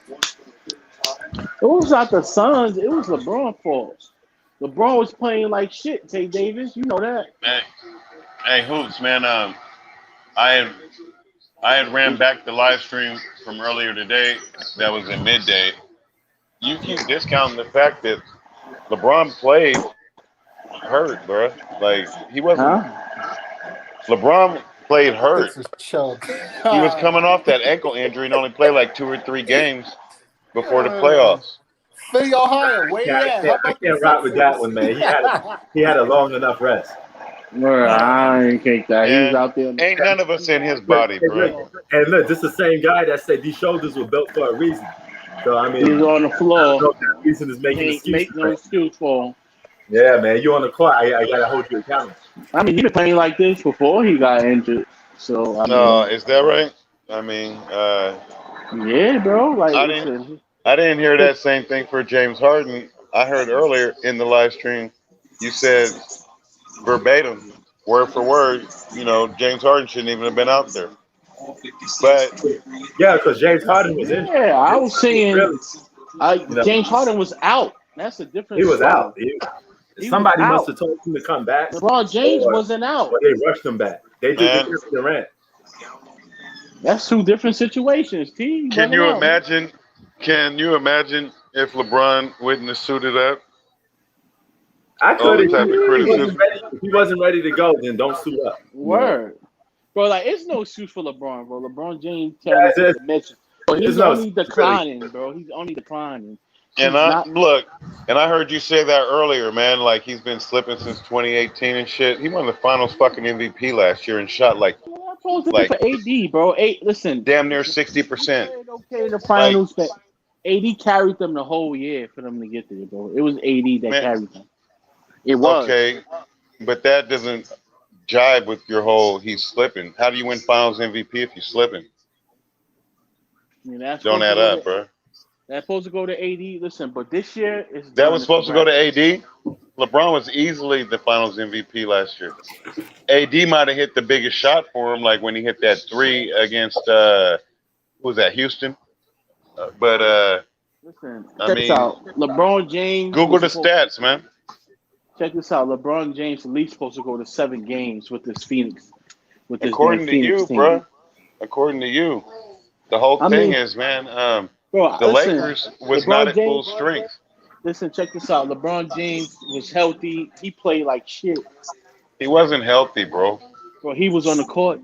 It was not the Suns. It was LeBron's fault. LeBron was playing like shit. Tay Davis, you know that. Man, hey hoops, man. I had I had ran back the live stream from earlier today. That was at midday. You keep discounting the fact that LeBron played hurt, bro. Like he wasn't. Huh? LeBron played hurt. This is choke. He was coming off that ankle injury and only played like 2 or 3 games before the uh, playoffs. Philly, Ohio, where Yeah, you at? How I about them can't rock with that Sixers? one, man. He had a long enough rest. I ain't take that. He was Man, out there. ain't none of us in his But body, bro. this is the same guy that said these shoulders were built for a reason. So I He was mean, on the I don't floor. know if that reason is making Can't excuses, make no but excuse for him. yeah, man, you on the court. I gotta hold you accountable. I mean, he been playing like this before he got injured. So I mean, Is that right? I mean, Yeah, bro. Like, I listen, didn't hear that same thing for James Harden. I heard earlier in the live stream, you said verbatim, word for word, James Harden shouldn't even have been out there. But Yeah, because James Harden was injured. yeah, I was saying, Really, you know, James Harden was out. That's a he different was story. out. He was Somebody must out. have told him to come back, LeBron James or wasn't out. they rushed him back. They did the man, Kevin Durant. That's two different situations. T, he can wasn't you out. imagine? Can you imagine if LeBron wouldn't have suited up? I All could the have. type of criticism. If he wasn't ready to go, then don't suit up. Word. Bro, like, it's no excuse for LeBron, bro. LeBron James Yeah, talent is immense. But it's he's no only really. declining, bro. He's only declining. And He's I not. look, and I heard you say that earlier, man. Like he's been slipping since 2018 and shit. He won the Finals fucking MVP last year and shot like I'm supposed to like for AD, bro. Listen, damn near 60%. okay, the Like finals, but AD carried them the whole year for them to get there, bro. It was AD that man, carried them. It was. okay, but that doesn't jive with your whole he's slipping. How do you win Finals MVP if you're slipping? I mean, that's Don't supposed to add go up, to bro. that's supposed to go to AD. Listen, but this year it's That done. was It's a supposed to go wrap. to AD. LeBron was easily the Finals MVP last year. AD might have hit the biggest shot for him, like when he hit that three against who was that, Houston? But Listen, I check this mean, out. LeBron James Google was the supposed. stats, man. Check this out. LeBron James at least supposed to go to 7 games with this Phoenix, with this damn According to Phoenix you, team. bro. According to you, the whole I thing mean, is, man. bro, The listen. Lakers was not LeBron at full James. strength. Listen, check this out. LeBron James was healthy. He played like shit. He wasn't healthy, bro. Bro, he was on the court.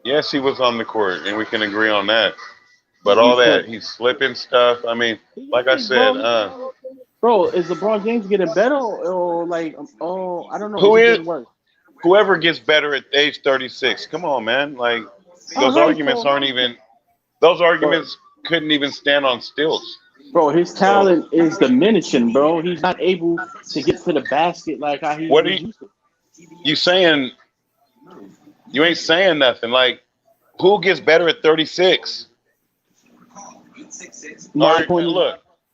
Yes, he was on the court, and we can agree on that. But He all played. that he's slipping stuff. I mean, He like I is, said, bro. Bro, is LeBron James getting better or like? Oh, I don't know. Is who he is getting worse? whoever gets better at age 36? Come on, man. Like All those right, arguments so, aren't even. Those bro, arguments couldn't even stand on stilts. bro, his So talent is diminishing, bro. He's not able to get to the basket like how he what are was used to. you saying? You ain't saying nothing. Like who gets better at 36? My point is,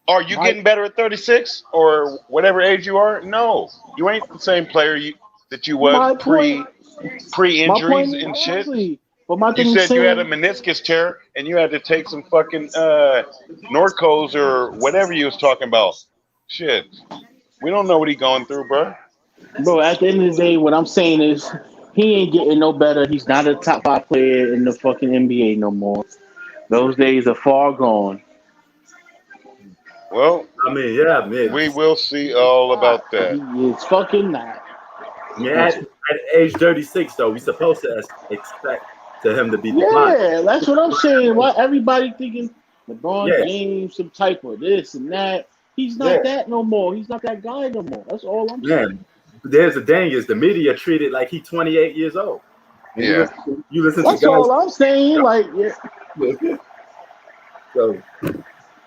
Are you my getting better at 36 or whatever age you are? No, you ain't the same player that you was my point, pre my injuries point is and shit. exactly. But my You thing is said you had a saying, meniscus tear and you had to take some fucking Norcos or whatever you was talking about. Shit, we don't know what he going through, bro. bro, at the end of the day, what I'm saying is he ain't getting no better. He's not a top 5 player in the fucking NBA no more. Those days are far gone. Well, I mean, yeah, man. we will see all Not. about that. He is fucking not. I mean, at age 36, though, we supposed to expect to him to be declining. Yeah, that's what I'm saying. Why everybody thinking LeBron Yeah, James, some type of this and that. He's yeah, not that no more. He's not that guy no more. That's all I'm yeah. saying. There's the thing is the media treated like he 28 years old. And Yeah, you listen to That's all I'm saying. Like, yeah. guys. So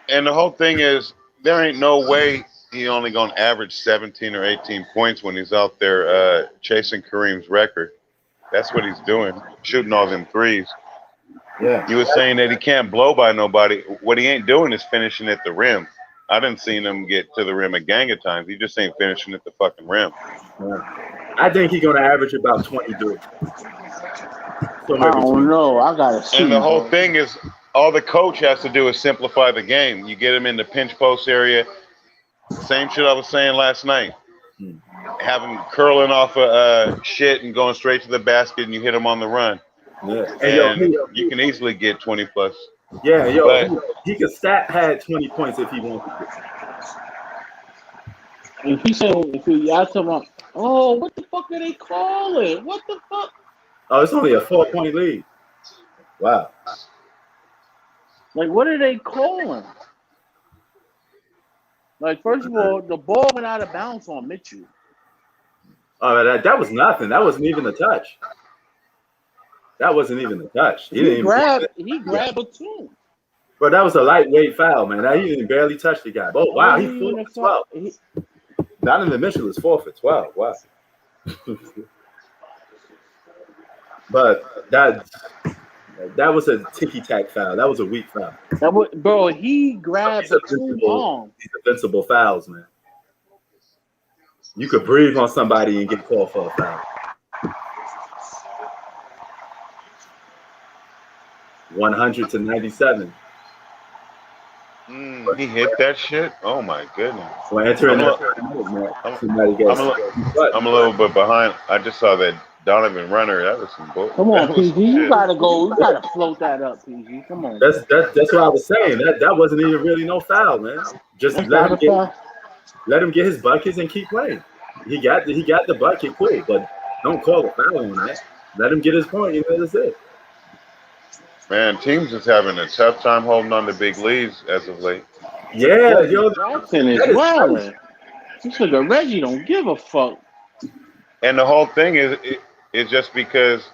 and the whole thing is there ain't no way he only gonna average 17 or 18 points when he's out there chasing Kareem's record. That's what he's doing, shooting all them threes. yeah, You were saying that he can't blow by nobody. What he ain't doing is finishing at the rim. I didn't see him get to the rim a gang of times. He just ain't finishing at the fucking rim. I think he's gonna average about 20 dudes. Somewhere I don't between. know. I gotta see. And the whole Bro. thing is, all the coach has to do is simplify the game. You get him in the pinch post area. Same shit I was saying last night. Have him curling off a shit and going straight to the basket, and you hit him on the run. Yeah, And you can easily get 20 plus. yeah, But he could stat pad 20 points if he wanted to. If he said, if y'all talking about, oh, what the fuck are they calling? What the fuck? Oh, it's only a 4-point lead. Wow. Like, what are they calling? Like, first of all, the ball went out of bounds on Mitchell. Oh, that was nothing. That wasn't even a touch. That wasn't even a touch. He grabbed a two. But that was a lightweight foul, man. He didn't barely touch the guy. Oh, wow. He 4 for 12. Donovan Mitchell is 4 for 12. Wow. But That was a ticky tack foul. That was a weak foul. That was, bro, he grabbed between arms. These invincible fouls, man. You could breathe on somebody and get called for a foul. 100-97. He hit that shit. Oh my goodness. We're entering I'm a little bit behind. I just saw that Donovan Runner. That was some bull. Come on, PG. You gotta go. You gotta float that up, PG. Come on. That's what I was saying. That wasn't even really no foul, man. Just let him get his buckets and keep playing. He got the bucket, cool, but don't call a foul on that. Let him get his point. You know, that's it. Man, teams is having a tough time holding on to big leads as of late. Yeah, yo, Jackson is wilding. This nigga Reggie don't give a fuck. And the whole thing is just because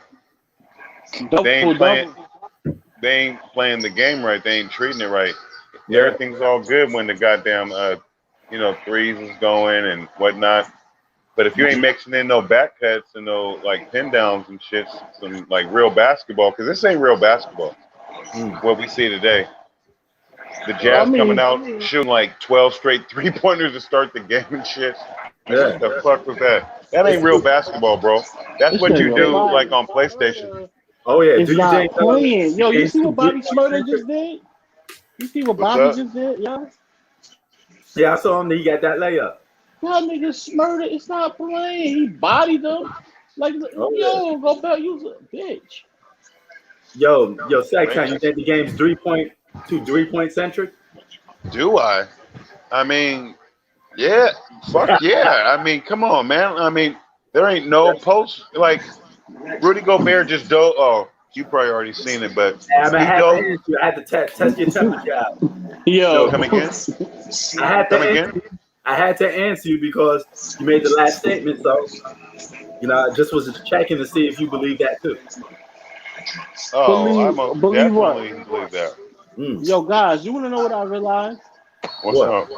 they ain't playing the game right. They ain't treating it right. Yeah. Everything's all good when the goddamn threes is going and whatnot. But if you ain't mixing in no back cuts and no like pin downs and shit, some like real basketball, because this ain't real basketball. What we see today. The Jazz coming out shooting like 12 straight 3-pointers to start the game and shit. Yeah. What the fuck was that? That ain't real basketball, bro. That's what you do like on PlayStation. Oh yeah, It's not playing. Yo, you see what Bobby Smurder just did? You see what Bobby just did, yo? Yeah, I saw him. He got that layup. That nigga Smurder, it's not playing. He bodied them. Like, yo, go back. You a bitch. Yo, Sacktown, you think the game's 3-point centric? Do I? I mean, yeah. Fuck yeah. I mean, come on, man. I mean, there ain't no post. Like, Rudy Gobert just dove. Oh, you probably already seen it, but I had to test your temperature out. Yo. Come again? I had to answer you because you made the last statement, so I just was checking to see if you believe that too. Oh, I most definitely believe that. Yo, guys, you want to know what I realized? What's up?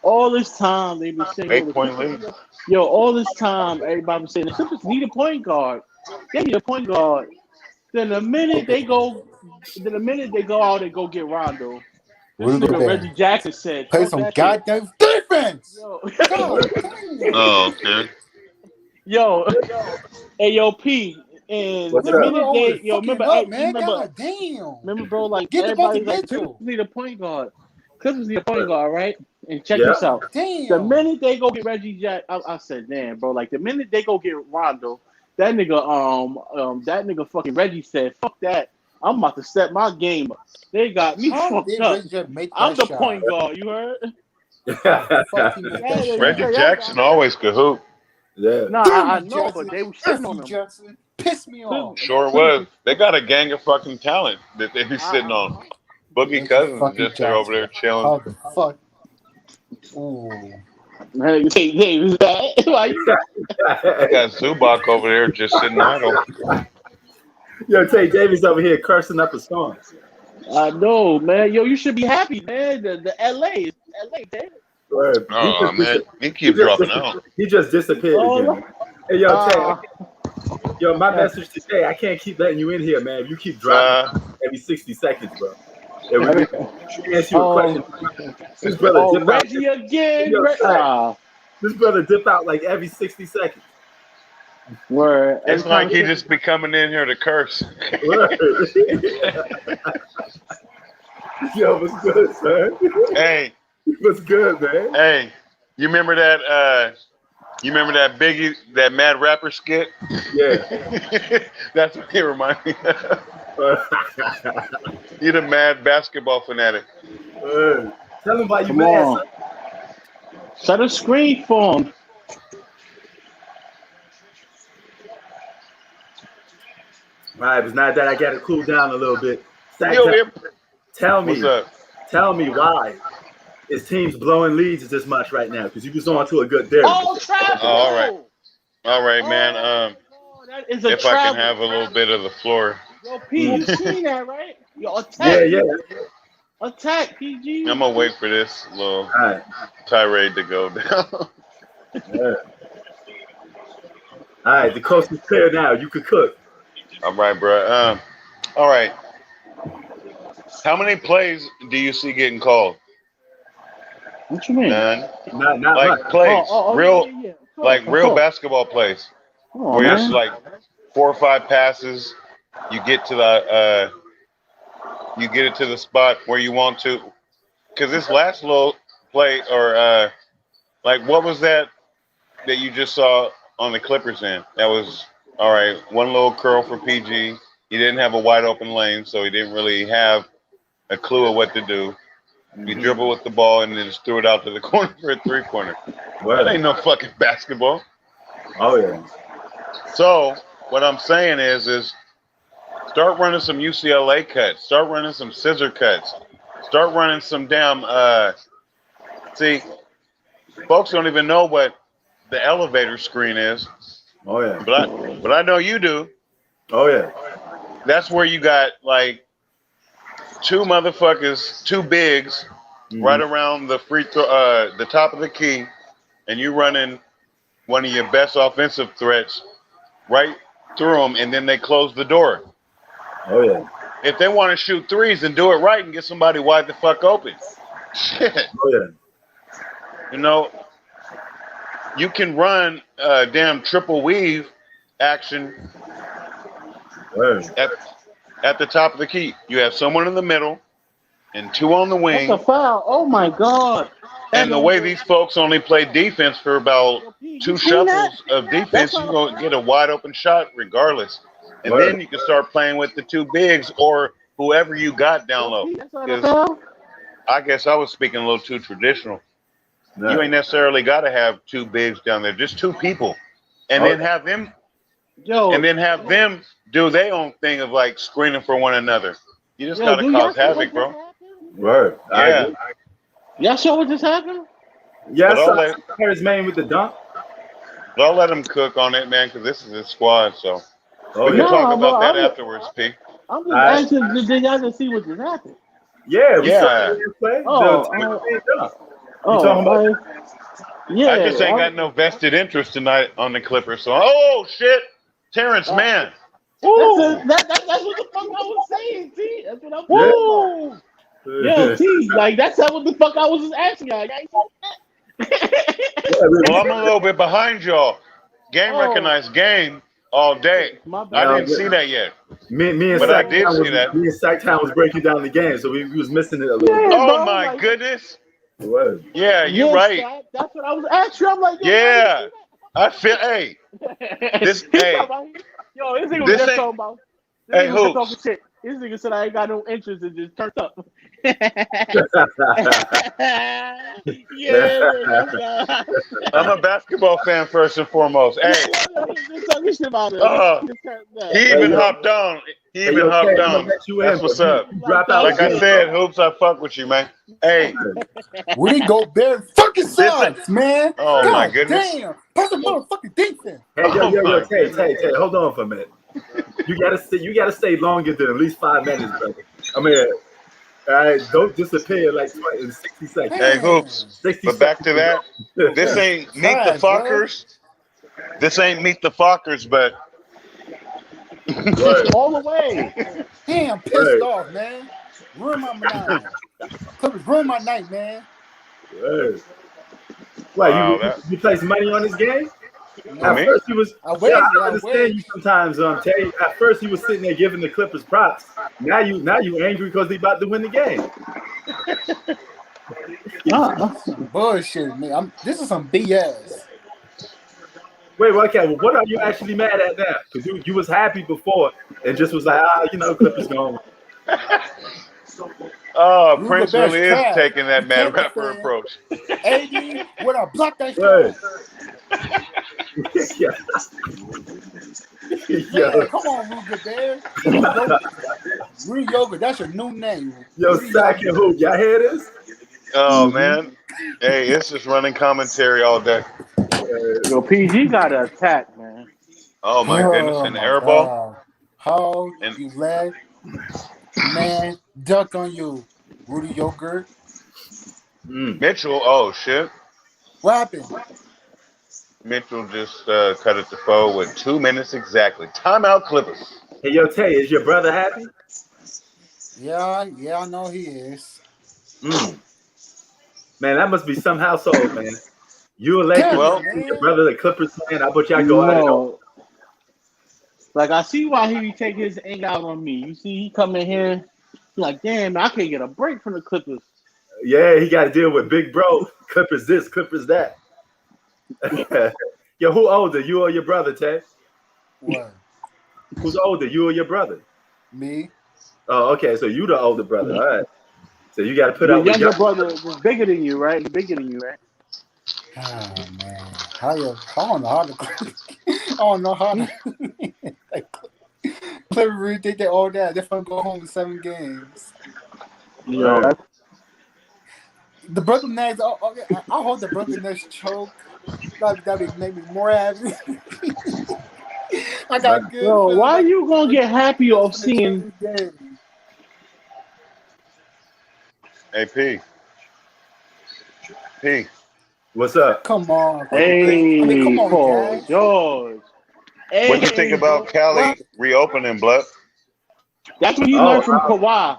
All this time they've been saying 8-point lead. Yo, all this time everybody was saying the Clippers need a point guard. They need a point guard. Then the minute they go out and go get Rondo, this nigga Reggie Jackson said, play some goddamn defense. Yo. Oh, okay. Yo, hey, yo, P. And what's the up? minute they, yo, remember, bro, like get everybody's like, Clippers need a point guard. Clippers need a point guard, right? And check this out. Damn. The minute they go get Reggie Jack, I said, damn, bro. Like the minute they go get Rondo, that nigga fucking Reggie said, fuck that. I'm about to set my game up. They got me fucked up. I'm the point guard. You heard? Reggie Jackson always could hoop. Yeah. No, I know, but they were shitting on him. Jackson. Piss me off. Sure was. They got a gang of fucking talent that they be sitting on. Boogie Cousins just over there chilling. How the fuck? Ooh. Hey, why you? I got Zubac over there just sitting idle. Yo, Tate Davis over here cursing up a storm. I know, man. Yo, you should be happy, man. The LA, man. Oh man, he keeps dropping out. He just disappeared again. Hey, yo, Tate. Yo, my message today, I can't keep letting you in here, man. You keep dropping every 60 seconds, bro. Let me ask you a question. This brother dip Reggie out. again. This brother dip out like every 60 seconds. Word. It's like he just be coming in here to curse. Yo, what's good, son? Hey. What's good, man? Hey, you remember that Biggie, that Mad Rapper skit? Yeah. That's what he reminds me of. You're the mad basketball fanatic. Tell him why you mad, son. Set a screen for him. All right, it's not that I got to cool down a little bit. Tell me why is teams blowing leads this much right now? Because you was on to a good day. Oh, travel! All right, man. If I can have a little bit of the floor. Yo, P, you seen that, right? Yo, attack. Yeah. Attack, PG. I'm gonna wait for this little tirade to go down. Yeah. All right, the coast is clear now. You could cook. All right, bro. All right. How many plays do you see getting called? What you mean? None. Not Like much. plays, real, Yeah. like real basketball plays, Come on, where man. it's like 4 or 5 passes. You get to you get it to the spot where you want to. Because this last little play, or like what was that you just saw on the Clippers end? That was all right. One little curl for PG. He didn't have a wide open lane, so he didn't really have a clue of what to do. He dribbled with the ball and then just threw it out to the corner for a 3-pointer. That ain't no fucking basketball. Oh yeah. So what I'm saying is start running some UCLA cuts. Start running some scissor cuts. Start running some damn. See, folks don't even know what the elevator screen is, Oh yeah. but I know you do. Oh yeah. That's where you got like 2 motherfuckers, 2 bigs, right around the free throw, the top of the key, and you running one of your best offensive threats right through them, and then they close the door. Oh yeah. If they want to shoot threes, then do it right and get somebody wide the fuck open. Shit. Oh yeah. You know, you can run damn triple weave action Word. at the top of the key. You have someone in the middle and 2 on the wing. That's a foul. Oh my God. And the way these folks only play defense for about 2 shuffles of defense, you're going to get a wide open shot regardless. And Word. then you can start playing with the 2 bigs or whoever you got down low. Because I guess I was speaking a little too traditional. Nah. You ain't necessarily got to have 2 bigs down there, just 2 people. And then have them do their own thing of like screening for one another. You just got to cause havoc, bro. Word. Yeah. Y'all sure what just happened? Yes, But I'll Harris man with the dunk. But I'll let him cook on it, man, because this is his squad. So Oh we yeah. can talk No, about bro, that afterwards, P. I'm just asking, did y'all just see what just happened? Yeah. We Yeah. saw the play. Oh, You talking about? Yeah. I just ain't got no vested interest tonight on the Clippers. So, oh shit, Terrence Mann. That's what the fuck I was saying, T. That's what I'm Woo! about. Yo, T, like that's what the fuck I was just asking y'all. Well, I'm a little bit behind y'all. Game recognized game all day. I didn't see that yet. Me and But I Sack did Town see that. Me and Sack Town was breaking down the game, so we was missing it a little bit. Oh my goodness. What? Yeah, you're right. That's what I was asking. I'm like, Yeah. I feel, hey, this nigga was just talking about. Hey, Hoops. Hoops. Shit. This nigga said I ain't got no interest and just turned up. Yeah. I'm a basketball fan first and foremost. Hey, he even hopped on. He even hopped on. That's what's up. Like I said, Hoops, I fuck with you, man. Hey. Rudy Gobert fucking sucks, man. Oh, God my goodness. Damn. Pass the motherfucking defense. Hey, yo, Tay, hold on for a minute. You gotta stay longer than at least 5 minutes, brother. I mean, don't disappear like in 60 seconds. Hey, Hoops. 60 but back to that. This ain't Meet the Fockers. This ain't Meet the Fockers, but all the way. Damn, pissed off, man. Ruin my night. Clippers ruin my night, man. Why you place money on this game? No, At first he was. I understand you sometimes, Tay. At first he was sitting there giving the Clippers props. Now you angry because they about to win the game. Bullshit, man. This is some BS. Wait, okay. Well, what are you actually mad at now? Because you was happy before and just was like, Clippers going. Oh, Prince really is taking that mad rapper approach. AD, what I block that shit. Man, come on, Rudy Gobert. Rudy Yoga, that's your new name. Yo, Sack and Hoop, y'all hear this? Oh man, hey, it's just running commentary all day. Yo, PG got an attack, man. Oh my goodness, an air ball. How you let man duck on you, Rudy Yogurt. Mitchell, oh shit. What happened? Mitchell just cut it to 4 with 2 minutes exactly. Timeout Clippers. Hey, yo, Tay, is your brother happy? Yeah, I know he is. Mm. Man, that must be some household, man. You a Lakers Tell Well, him, fan, your man. brother the Clippers fan. I bet y'all go at it all. No, like I see why he be taking his anger out on me. You see, he come in here, he like, damn, man, I can't get a break from the Clippers. Yeah, he got to deal with big bro. Clippers this, Clippers that. Yo, who older, you or your brother, Tay? What? Who's older, you or your brother? Me? Oh, okay. So you the older brother. All right. So you got to put Your up with younger young. brother is bigger than you, right? He's bigger than you, right? Oh man, how you? I don't know how to. I don't know how to. Like, Clipper really think they all that. They're gonna go home with 7 games. Yo, Right. The Brooklyn Nets. I hope the Brooklyn Nets choke. That'd make me more happy. I Right. got good yo, feelings why about you gonna the get happy Nets off when they seeing? choke this game. AP, P. What's up? Come on, come Hey, on, Paul Jazz. George. What you think Hey, about bro. What? Cali reopening, blood? That's what he Oh, learned from Kawhi. I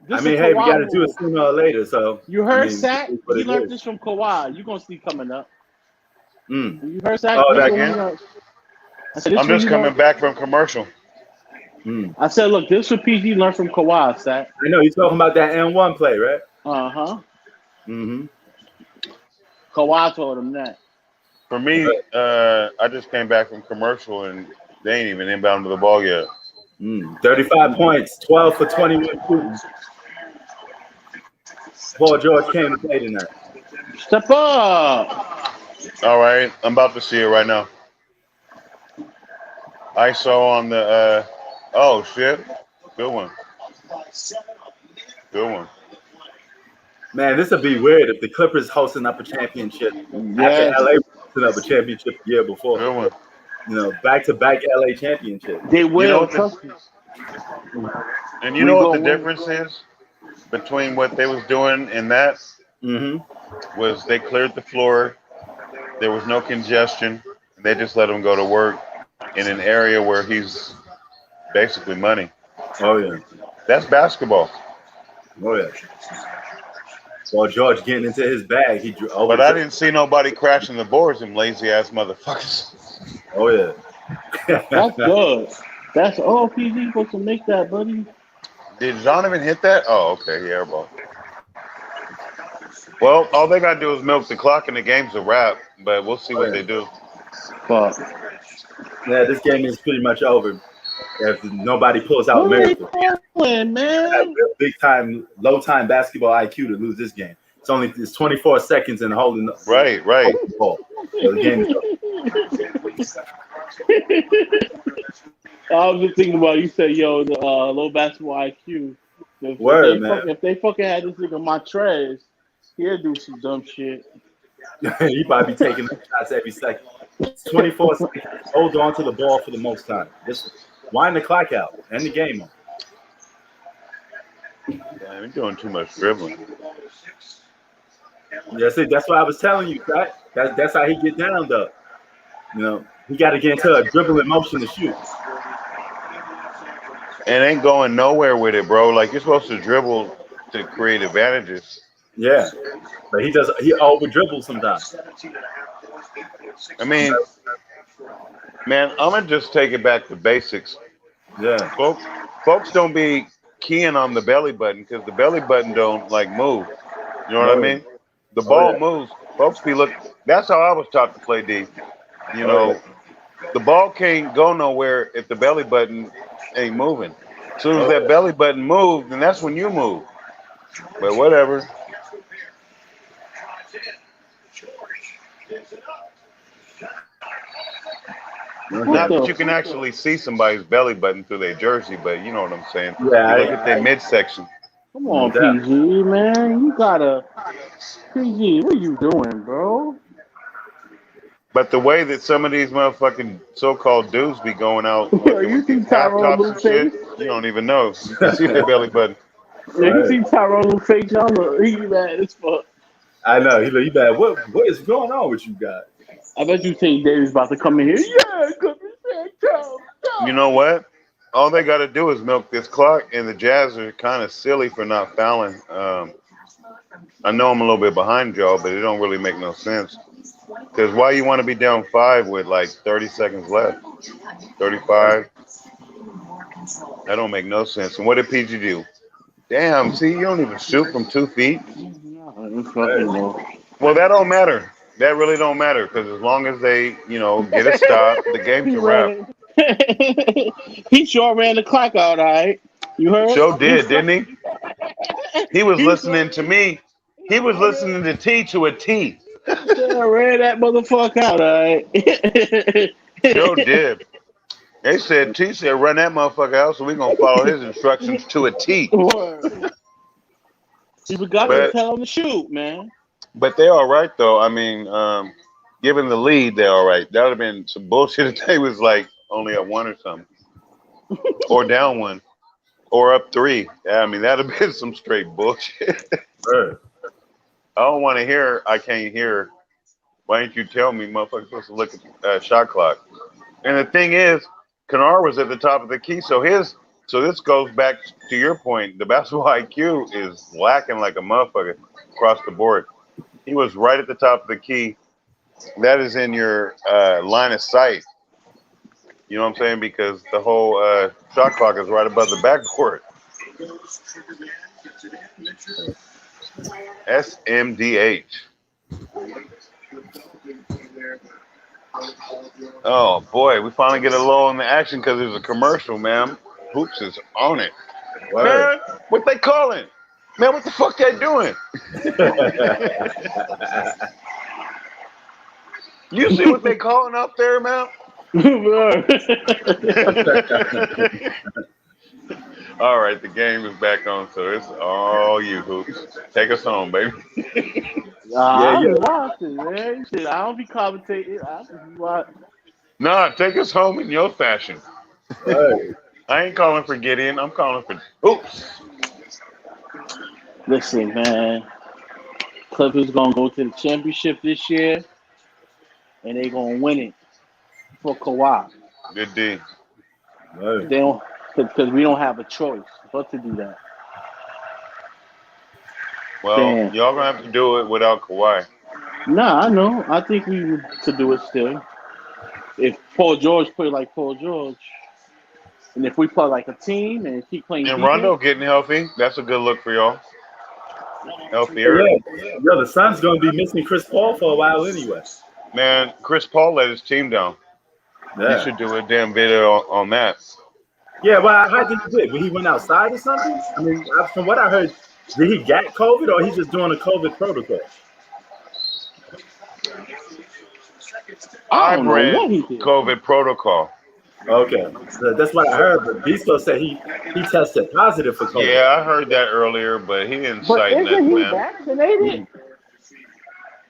This is a mean, hey, we got Kawhi to do it move. sooner or later. So, You I heard mean, Sat? it's what He it learned is. this from Kawhi. You gonna see coming up. Mm. You heard Sat? Oh, This Say is that. what he again. learned. I said, this is I'm what just he coming learned. back from commercial. Mm. I said, look, this is what PG learned from Kawhi, Sat. I know you're talking about that N1 play, right? Uh-huh. Mm-hmm. Kawhi told him that. For me, I just came back from commercial and they ain't even inbound to the ball yet. 35 points, 12 for 21 shooting. Paul George came to play tonight. Step up. All right, I'm about to see it right now. I saw on the. Oh shit, good one, good one. Man, this would be weird if the Clippers hosting up a championship after Yes. LA hosting up a championship the year before. Good one. You know, back-to-back LA championship. They You know will, what the trust me. and you We know what the gonna win. difference is between what they was doing and that Mm-hmm. was they cleared the floor. There was no congestion. And they just let him go to work in an area where he's basically money. Oh, yeah. That's basketball. Oh, yeah. Paul George getting into his bag. He But I overtook. didn't see nobody crashing the boards, them lazy ass motherfuckers. Oh, yeah. That's good. That's all PG supposed to make that, buddy. Did John even hit that? Oh, okay, he airball. Well, all they gotta do is milk the clock and the game's a wrap. But we'll see Oh, what yeah. they do. Fuck. Yeah, this game is pretty much over if nobody pulls out What are they miracles. calling, Have man? real big time, low time basketball IQ to lose this game. It's 24 seconds and holding Right, right. the ball. So the game is over. I was just thinking about you said, yo, the low basketball IQ. Word, man. If they fucking had this nigga Montrez, he'll do some dumb shit. He probably be taking shots every second. It's 24 seconds. Hold on to the ball for the most time. Just wind the clock out and the game on. Damn, you're doing too much dribbling. That's what I was telling you, right? That's how he get down, though. You know, he got to get into a dribbling motion to shoot. And ain't going nowhere with it, bro. Like you're supposed to dribble to create advantages. Yeah, but he over dribbles sometimes. I mean, man, I'm gonna just take it back to basics. Yeah, Folks don't be keying on the belly button because the belly button don't like move. You know what I oh yeah, mean? The oh ball yeah, moves. Folks be look. That's how I was taught to play D. You oh yeah. know, the ball can't go nowhere if the belly button ain't moving. As soon as Oh, that belly button moves, then that's when you move. But whatever. What Not that the? you can actually see somebody's belly button through their jersey, but you know what I'm saying. yeah, You look at their midsection. Come no on, doubt. PG, man. You gotta. PG, what are you doing, bro? But the way that some of these motherfucking so-called dudes be going out Yo, looking you with see these half Tyrone tops Lou and shit, face? you don't even know. You can see their belly button. Yeah, you Right. see Tyrone Lou face? Y'all look, he mad as fuck. I know. He bad. What is going on with you guys? I bet you think Davis about to come in here. Yeah, come in, You know what? all they got to do is milk this clock, and the Jazz are kind of silly for not fouling. I know I'm a little bit behind y'all, but it don't really make no sense. Because why you want to be down 5 with like 30 seconds left? 35? That don't make no sense. And what did PG do? Damn, see, you don't even shoot from 2 feet. Well, that don't matter. That really don't matter because as long as they, get a stop, the game's a wrap. He sure ran the clock out, all right. You heard? Sure did, didn't he? He was listening to me. He was listening to T to a T. Sure ran that motherfucker out, all right. Sure did. They said T said run that motherfucker out, so we gonna follow his instructions to a T. You forgot to tell him to shoot, man. But they all right though. I mean, given the lead, they're all right. That would have been some bullshit if they was like only up 1 or something, or down 1, or up 3. Yeah, I mean that'd have been some straight bullshit. Right. I don't want to hear. I can't hear. Why didn't you tell me, motherfucker? Supposed to look at the shot clock. And the thing is, Kennard was at the top of the key, so this goes back to your point. The basketball IQ is lacking like a motherfucker across the board. He was right at the top of the key. That is in your line of sight. You know what I'm saying? Because the whole shot clock is right above the backboard. SMDH. Oh boy, we finally get a lull in the action because there's a commercial, man. Hoops is on it. Right. Man, what they calling? Man, what the fuck they doing? You see what they calling out there, man? All right, the game is back on, so it's all you, Hoops. Take us home, baby. I don't watch it, man. Shit, I don't be commentating. I just watch. Nah, take us home in your fashion. Right. I ain't calling for Gideon. I'm calling for Hoops. Listen, man. Clippers gonna go to the championship this year, and they gonna win it for Kawhi. Good D. Right. They don't, because we don't have a choice but to do that. Well, Damn. y'all gonna have to do it without Kawhi. Nah, I know. I think we could do it still. If Paul George play like Paul George, and if we play like a team and keep playing And defense, Rondo getting healthy, that's a good look for y'all. Healthier. Yeah, the Suns gonna be missing Chris Paul for a while anyway. Man, Chris Paul let his team down. Yeah. He should do a damn video on that. Yeah, well, how did he do it? When he went outside or something? I mean, from what I heard, did he get COVID or he's just doing a COVID protocol? I don't know Hybrid what he did. COVID protocol. Okay, so that's what I heard. But Beasto said he tested positive for COVID. Yeah, I heard that earlier, but he didn't But cite isn't nothing, he man. vaccinated?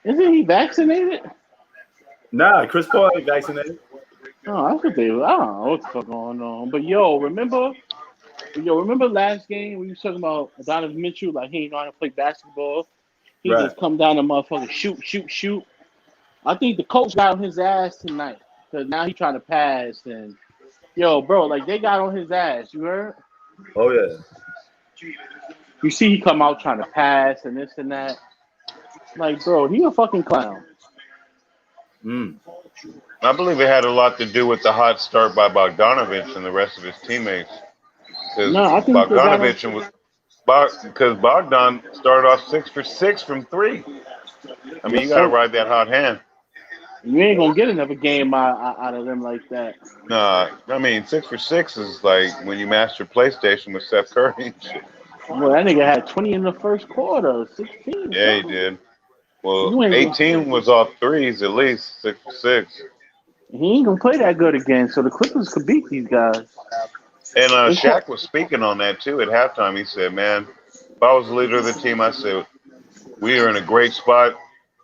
Isn't he vaccinated? Nah, Chris Paul ain't vaccinated. Oh, that's what they. I don't know what the fuck going on. But remember last game we was talking about Donovan Mitchell, like he ain't know how to play basketball. He Right. just come down and motherfucker shoot. I think the coach got on his ass tonight because now he trying to pass and bro, like they got on his ass. You heard? Oh yeah. You see, he come out trying to pass and this and that. Like, bro, he a fucking clown. I believe it had a lot to do with the hot start by Bogdanovich and the rest of his teammates. Because because Bogdan started off 6 for 6 from 3. I mean, you got to ride that hot hand. You ain't gonna get another game out of them like that. Nah, I mean 6 for 6 is like when you master PlayStation with Steph Curry and shit. Well, that nigga had 20 in the first quarter, 16. Yeah, he did. Well, 18 was off threes at least, 6 for 6. He ain't gonna play that good again, so the Clippers could beat these guys. And Shaq was speaking on that too at halftime. He said, "Man, if I was the leader of the team, I said we are in a great spot.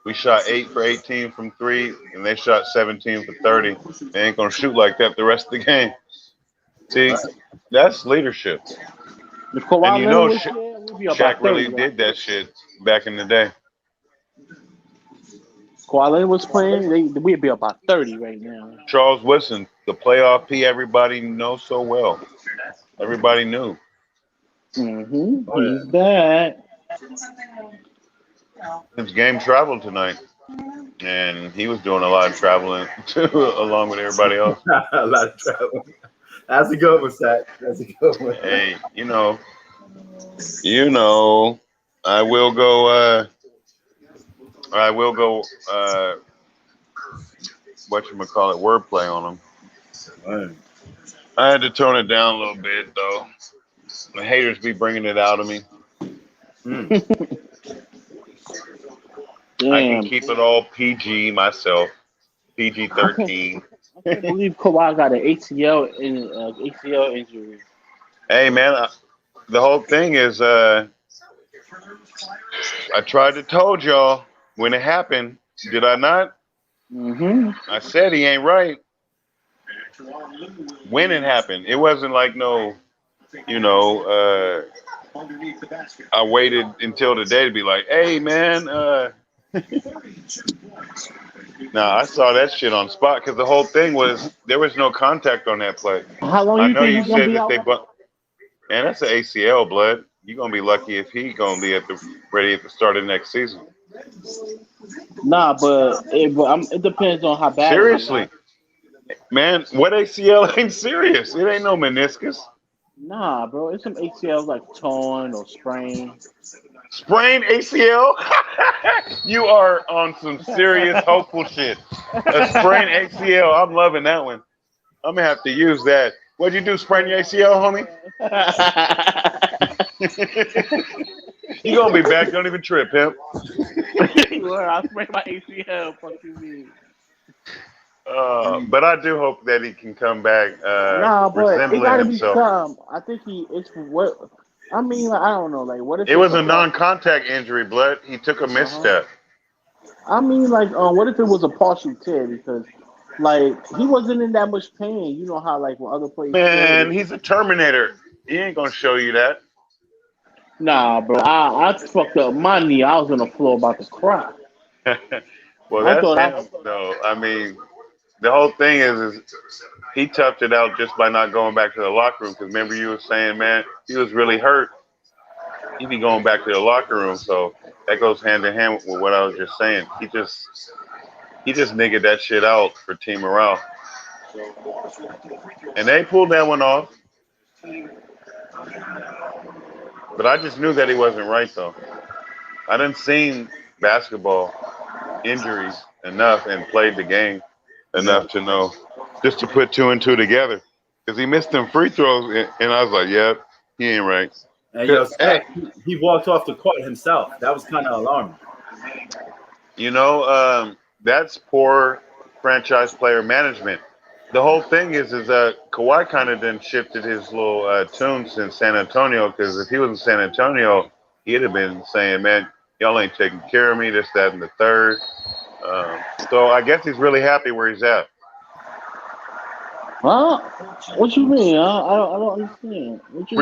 We shot 8 for 18 from 3, and they shot 17 for 30. They ain't gonna shoot like that the rest of the game. See, that's leadership. And you know, Shaq really did that shit back in the day. Kawhi Leonard was playing, we'd be about 30 right now. Charles Woodson, the playoff P everybody knows so well. Everybody knew. Mm-hmm. Oh, yeah. He's back. His game traveled tonight, and he was doing a lot of traveling too, along with everybody else. A lot of trouble. That's a good one, Zach. That's a good one. Hey, I will go. Whatchamacallit, wordplay on him. Man. I had to tone it down a little bit, though. The haters be bringing it out of me. Mm. I can Damn. keep it all PG myself. PG-13. I can't believe Kawhi got an ACL injury. Hey, man, the whole thing is, I tried to told y'all when it happened. Did I not? Mm-hmm. I said he ain't right. When it happened, it wasn't like no, I waited until the day to be like, hey, man, Nah, I saw that shit on spot because the whole thing was there was no contact on that play. How long I you know think you he's gonna said be that out? they man, that's an ACL, blood. You're gonna be lucky if he gonna be ready at the start of next season. Nah, but it depends on how bad. Seriously, man, what ACL ain't serious? It ain't no meniscus. Nah, bro, it's some ACLs like torn or sprained. Sprained ACL? You are on some serious hopeful shit. A sprained ACL, I'm loving that one. I'm gonna have to use that. What'd you do, sprain your ACL, homie? You gonna be back, don't even trip, pimp. Well, I sprained my ACL. Fuck you mean? But I do hope that he can come back Nah, but it resembling gotta be himself. some. I think it's what. I mean, like, I don't know. Like, what if It was it's a non-contact injury, blood. He took a misstep. I mean, like, what if it was a partial tear? Because, like, he wasn't in that much pain. You know how, like, when other players. Man, he's a Terminator. He ain't gonna show you that. Nah, bro. I fucked up my knee. I was on the floor about to cry. Well, I that's thought him, though. I mean, the whole thing is he toughed it out just by not going back to the locker room. Because remember, you were saying, man, he was really hurt. He'd be going back to the locker room. So that goes hand in hand with what I was just saying. He just niggered that shit out for team morale. And they pulled that one off. But I just knew that he wasn't right, though. I didn't seen basketball injuries enough and played the game enough to know, just to put two and two together. Because he missed them free throws, and I was like, yep, he ain't right. And yo, Hey, he walked off the court himself. That was kind of alarming. that's poor franchise player management. The whole thing is Kawhi kind of then shifted his little tune since San Antonio, because if he was in San Antonio, he'd have been saying, man, y'all ain't taking care of me, this, that, and the third. So I guess he's really happy where he's at. Huh? What you mean? I don't understand. What you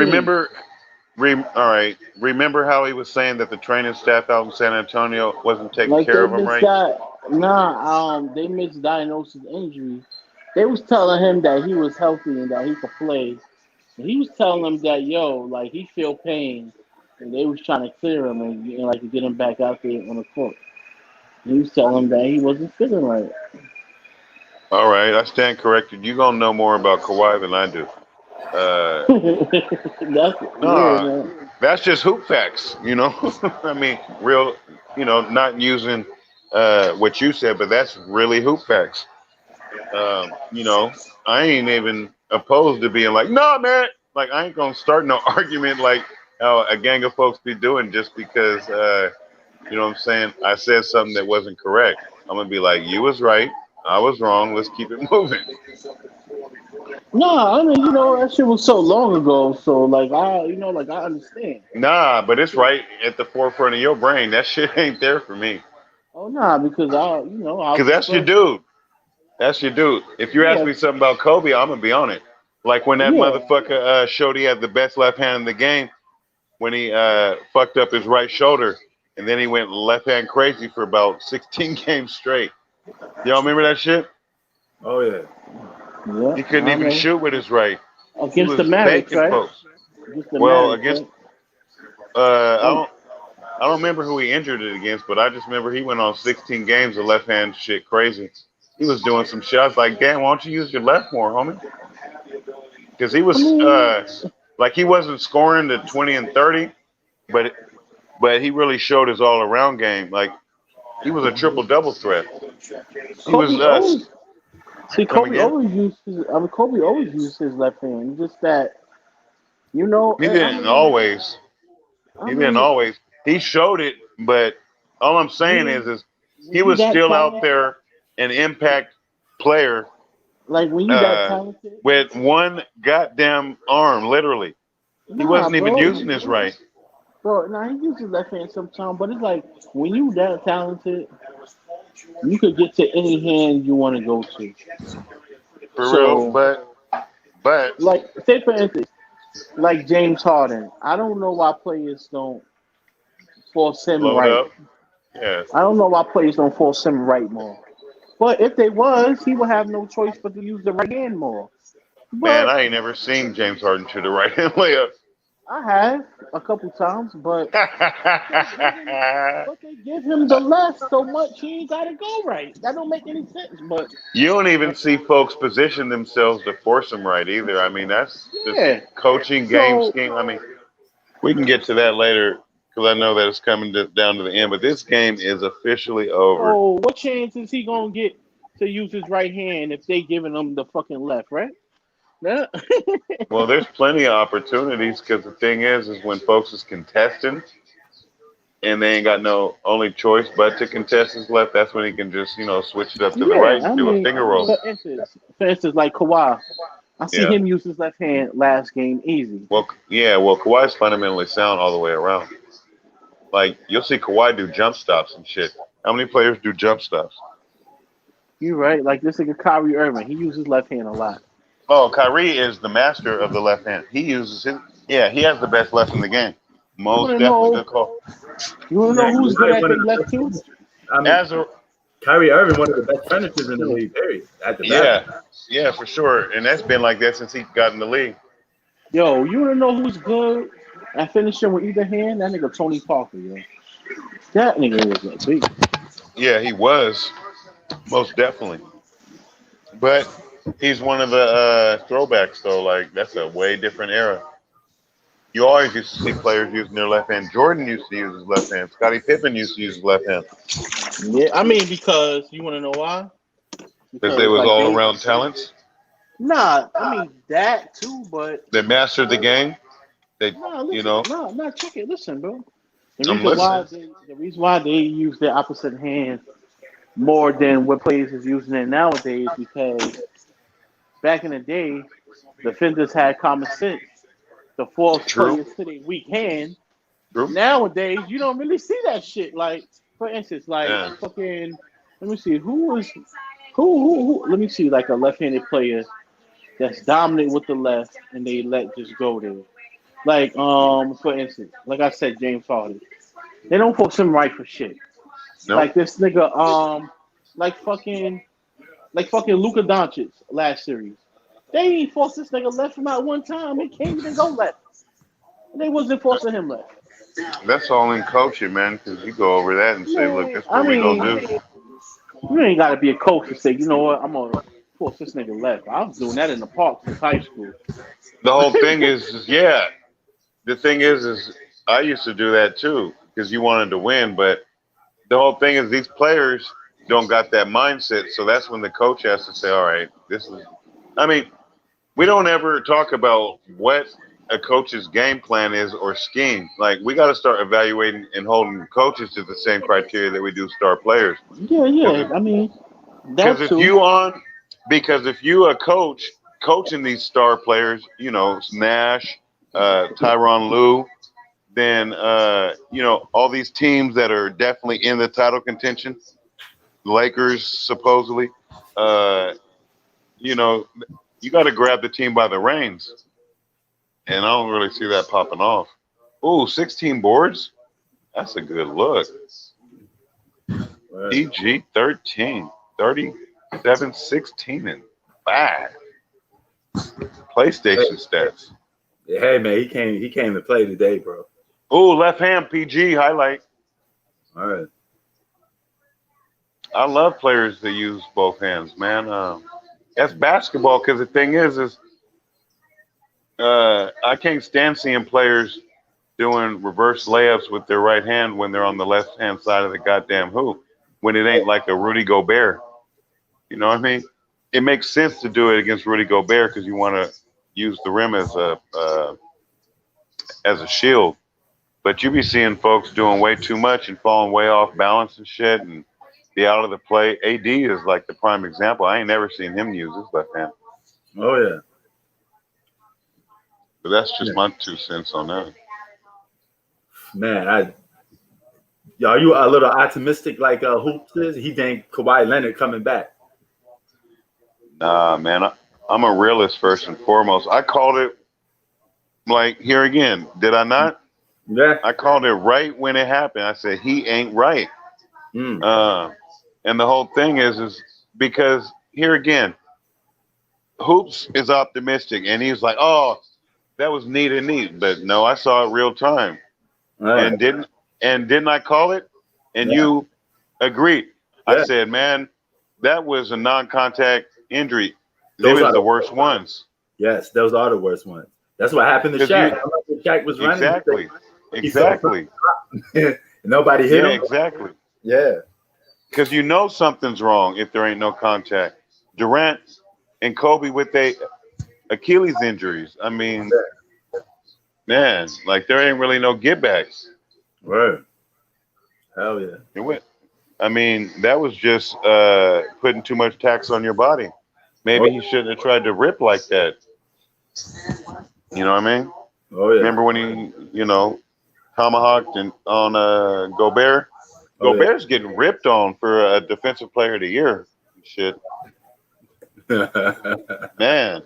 Remember how he was saying that the training staff out in San Antonio wasn't taking Like care they of him right? they misdiagnosed his injury. They was telling him that he was healthy and that he could play. And he was telling them that like he feel pain, and they was trying to clear him and like to get him back out there on the court. He was telling them that he wasn't feeling right. All right, I stand corrected. You're going to know more about Kawhi than I do. That's weird, man. That's just hoop facts, I mean, real, not using what you said, but that's really hoop facts. I ain't even opposed to being like, no, man. Like, I ain't going to start no argument like how a gang of folks be doing just because, you know what I'm saying, I said something that wasn't correct. I'm going to be like, you was right. I was wrong. Let's keep it moving. No, I mean, that shit was so long ago. So, like, I understand. Nah, but it's right at the forefront of your brain. That shit ain't there for me. Oh, nah, because I Because that's your dude. That's your dude. If you ask me something about Kobe, I'm going to be on it. Like when that motherfucker showed he had the best left hand in the game when he fucked up his right shoulder and then he went left hand crazy for about 16 games straight. Y'all remember that shit? Oh yeah. Yeah, He couldn't I even know. shoot with his right. He Against the was Mavericks, banking right? folks. Against the Well, Mavericks, against right? uh, I don't remember who he injured it against, but I just remember he went on 16 games of left hand shit crazy. He was doing some shit. I was like, damn, why don't you use your left more, homie? Because he I was mean, like he wasn't scoring the 20 and 30, but he really showed his all around game. Like he was a triple double threat. He was Kobe always see come Kobe again. always used his. I mean, Kobe always used his left hand. Just that, He I didn't mean, always. I He didn't mean, always. He showed it, but all I'm saying when is he when you was that still out talented, there an impact player like when you that uh, talented, with one goddamn arm, literally. He nah, wasn't even bro, using his right. bro, nah, he uses left hand sometimes, but it's like when you that talented, you could get to any hand you want to go to. For real, So, but like, say for instance, like James Harden, I don't know why players don't force him blow it right. up. Yeah, I don't know why players don't force him right more. But if they was, he would have no choice but to use the right hand more. man, But I ain't never seen James Harden shoot a right hand layup. I have a couple times, but they give him the left so much he ain't gotta go right. That don't make any sense. But You don't even see folks position themselves to force him right either. I mean, that's just yeah. coaching game So scheme. I mean, we can get to that later because I know that it's coming down to the end. But this game is officially over. so what chance is he gonna get to use his right hand if they giving him the fucking left, right? Yeah. Well, there's plenty of opportunities because the thing is when folks is contesting and they ain't got no only choice but to contest his left. That's when he can just switch it up to the right Yeah, and do a finger roll. for instance, like Kawhi, I see Yeah. him use his left hand last game easy. Well, yeah. Well, Kawhi's fundamentally sound all the way around. Like you'll see Kawhi do jump stops and shit. How many players do jump stops? You're right. Like this nigga Kyrie Irving, he uses left hand a lot. Oh, Kyrie is the master of the left hand. He uses his. Yeah, he has the best left in the game. You Most wanna definitely. know? Good call. You wanna Yeah, know he's who's good probably at one of they the left best too? finishers. I mean, As a Kyrie Irving, one of the best finishers in the Yeah. league. Period. At the basket. yeah, yeah, for sure. And that's been like that since he got in the league. Yo, you wanna know who's good at finishing with either hand? That nigga Tony Parker, yo. That nigga was a beast. Yeah, he was most definitely. But he's one of the throwbacks though. Like that's a way different era. You always used to see players using their left hand. Jordan used to use his left hand. Scottie Pippen used to use his left hand Yeah, I mean because you wanna know why? because they Because was like all they around talents. nah, I mean that too, but They mastered the game. They, nah, you listen, know, nah, check it, listen, bro. I'm listening. The reason why they use their opposite hand more than what players is using it nowadays because back in the day, defenders had common sense to force True. players to their weak hand. True. Nowadays, you don't really see that shit. Like, for instance, like Yeah. fucking, let me see, who let me see, like a left-handed player that's dominant with the left and they let just go there. Like, for instance, like I said, James Harden. They don't force him right for shit. No. Like this nigga, like fucking Luka Doncic last series. They ain't forced this nigga left from out one time. He can't even go left. They wasn't forcing him left. That's all in coaching, man. Because you go over that and say, look, Man, that's I what we mean, gonna do. you ain't got to be a coach to say, you know what, I'm gonna force this nigga left. I was doing that in the park since high school. The whole thing is yeah. The thing is I used to do that too because you wanted to win, but the whole thing is these players don't got that mindset. So that's when the coach has to say, all right, this is. I mean, we don't ever talk about what a coach's game plan is or scheme. Like we got to start evaluating and holding coaches to the same criteria that we do star players. Yeah, yeah. I mean, Because that if too. you on, because if you a coach coaching these star players, Nash, Tyronn Lue, then all these teams that are definitely in the title contention, Lakers supposedly, uh, you know, you got to grab the team by the reins, and I don't really see that popping off. Ooh, 16 boards. That's a good look. Word. PG 13, 37, 16, and 5. PlayStation stats. Hey man, he came to play today, bro. Ooh, left hand PG highlight. All right. I love players that use both hands, man. That's basketball because the thing is I can't stand seeing players doing reverse layups with their right hand when they're on the left hand side of the goddamn hoop when it ain't like a Rudy Gobert. You know what I mean? It makes sense to do it against Rudy Gobert because you want to use the rim as a shield. But you be seeing folks doing way too much and falling way off balance and shit and be out of the play. AD is like the prime example. I ain't never seen him use his left hand. Oh yeah. But that's just my 2 cents on that. Man, are you a little optimistic like Hoops is? He think Kawhi Leonard coming back. Nah, man, I'm a realist first and foremost. I called it like here again. Did I not? Yeah. I called it right when it happened. I said he ain't right. Mm. And the whole thing is because here again, Hoops is optimistic, and he's like, "Oh, that was neat." But no, I saw it real time, and didn't I call it? And Yeah. you agreed. Yeah. I said, "Man, that was a non-contact injury. Those Them are is the worst ones." Yes, those are the worst ones. That's what happened to 'Cause Shaq. Shaq was running. Exactly. Nobody hit Yeah, him. exactly. Yeah. Because you know something's wrong if there ain't no contact. Durant and Kobe with their Achilles injuries. I mean, man, like there ain't really no get backs. Word. Hell yeah. It went. I mean, that was just putting too much tax on your body. Maybe he shouldn't have tried to rip like that. You know what I mean? Oh yeah. Remember when he, tomahawked on Gobert? Oh, yeah. Gobert's getting ripped on for a defensive player of the year. Shit, man.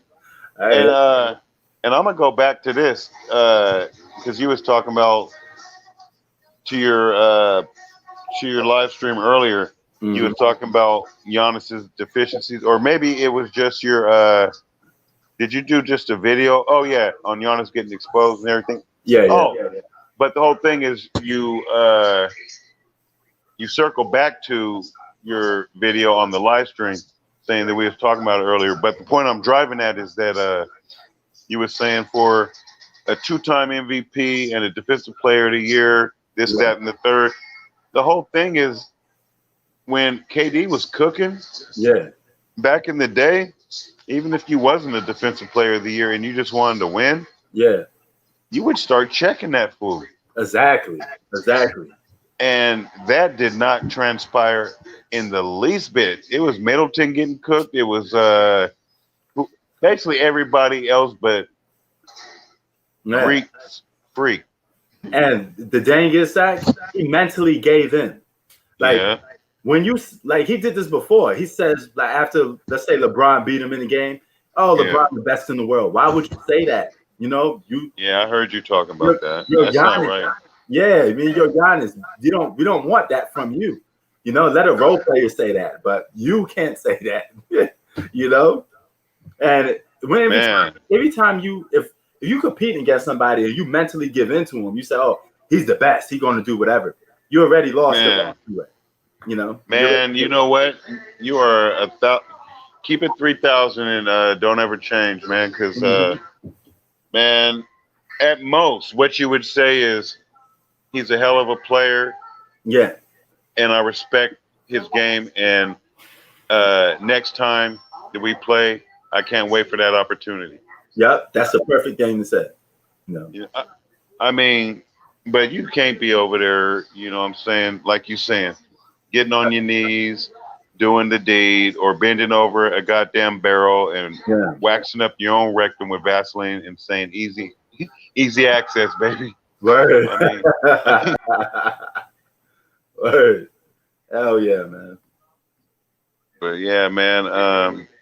Hey, And I'm gonna go back to this because you was talking about to your live stream earlier. You was talking about Giannis's deficiencies, or maybe it was just your. Did you do just a video? Oh yeah, on Giannis getting exposed and everything. yeah. But the whole thing is you circle back to your video on the live stream saying that we was talking about it earlier. But the point I'm driving at is that you were saying for a 2-time MVP and a defensive player of the year, this, that, and the third. The whole thing is when KD was cooking back in the day, even if you wasn't a defensive player of the year and you just wanted to win, you would start checking that fool. Exactly. And that did not transpire in the least bit. It was Middleton getting cooked. It was basically everybody else but Freak. And the dang is that he mentally gave in. Like when you he did this before. He says like after let's say LeBron beat him in the game. Oh, LeBron the best in the world. Why would you say that? Yeah, I heard you talking about that. You're That's Giannis. not right. Yeah, I mean you're Giannis. We don't want that from you. Let a role player say that, but you can't say that. And every time if you compete against somebody and you mentally give into him, you say, "Oh, he's the best. He's going to do whatever." You already lost it. Man, you know what? You are keep it 3,000 and don't ever change, man. Because man, at most, what you would say is he's a hell of a player. Yeah, and I respect his game. And next time that we play, I can't wait for that opportunity. Yep, that's the perfect thing to say. I mean, but you can't be over there, you know what I'm saying, like you saying, getting on your knees, doing the deed, or bending over a goddamn barrel and waxing up your own rectum with Vaseline and saying easy access, baby. Word. I mean, word. Hell yeah, man. But yeah, man,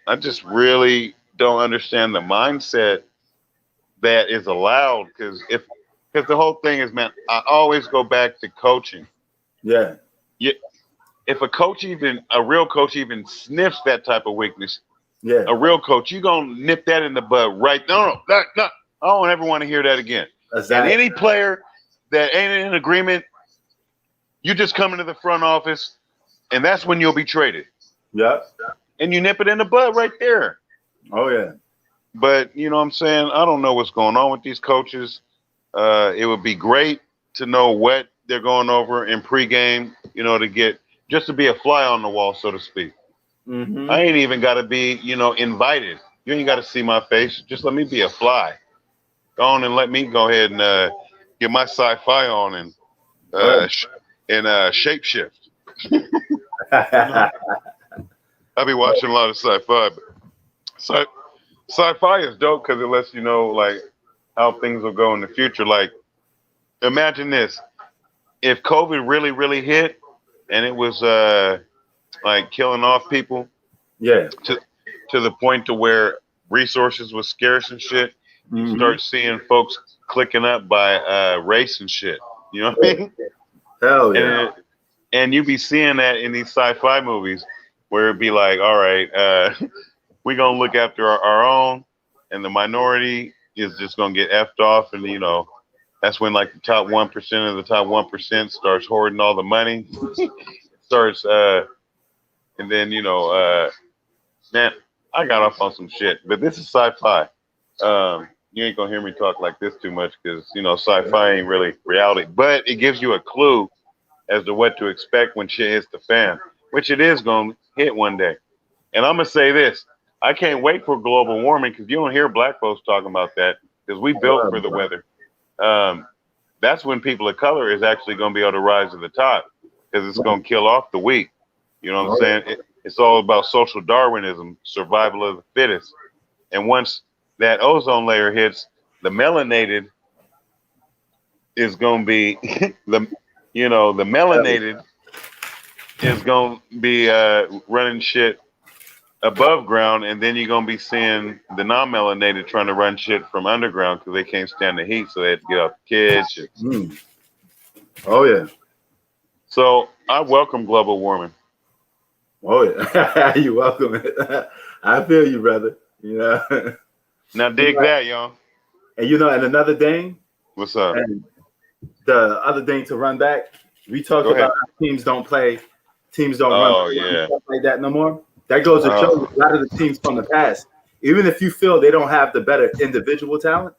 I just really don't understand the mindset that is allowed. Because if because the whole thing is, man, I always go back to coaching. Yeah. If a real coach even sniffs that type of weakness, Yeah. a real coach, you gonna nip that in the bud right. No, I don't ever want to hear that again. Exactly. And any player that ain't in agreement, you just come into the front office, and that's when you'll be traded. Yeah. And you nip it in the bud right there. Oh yeah. But you know what I'm saying? I don't know what's going on with these coaches. It would be great to know what they're going over in pregame, you know, just to be a fly on the wall, so to speak. Mm-hmm. I ain't even got to be, you know, invited. You ain't got to see my face. Just let me be a fly. Go on and let me go ahead and get my sci-fi on and shape shift. I'll be watching a lot of sci-fi. But sci-fi is dope because it lets you know like how things will go in the future. Like, imagine this: if COVID really, really hit, and it was like killing off people, Yeah. to the point to where resources was scarce and shit, you Mhm. start seeing folks clicking up by race and shit. You know what I mean? Hell yeah. And you be seeing that in these sci-fi movies where it'd be like, all right, we gonna look after our own, and the minority is just gonna get effed off, and you know, that's when like the top 1% of the top 1% starts hoarding all the money, starts, and then you know, man, I got off on some shit, but this is sci-fi. You ain't gonna hear me talk like this too much because you know sci-fi ain't really reality, but it gives you a clue as to what to expect when shit hits the fan, which it is gonna hit one day. And I'm gonna say this: I can't wait for global warming because you don't hear black folks talking about that because we built for the weather. That's when people of color is actually gonna be able to rise to the top because it's gonna kill off the weak. You know what I'm saying? It's all about social Darwinism, survival of the fittest. And once that ozone layer hits, the melanated is going to be the melanated is going to be running shit above ground, and then you're going to be seeing the non-melanated trying to run shit from underground because they can't stand the heat, so they have to get off the kids. Mm. Oh yeah. So I welcome global warming. Oh yeah. You're welcome. I feel you, brother. You know. Now dig that, y'all. And you know, and another thing. What's up? And the other thing to run back, we talked Go ahead. about how teams don't run Yeah. stuff like that no more. That goes to show you a lot of the teams from the past, even if you feel they don't have the better individual talent,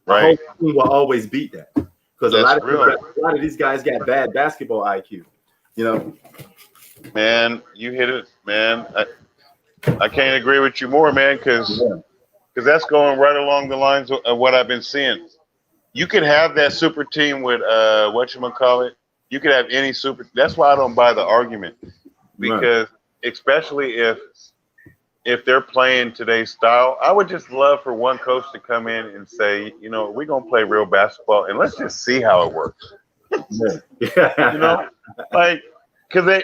the whole Right. team will always beat that. Because a That's lot of these guys got bad basketball IQ. You know. Man, you hit it, man. I can't agree with you more, man, because that's going right along the lines of what I've been seeing. You could have that super team with whatchamacallit. You could have any super. That's why I don't buy the argument, because especially if they're playing today's style, I would just love for one coach to come in and say, you know, we're gonna play real basketball and let's just see how it works. Yeah. You know, like because they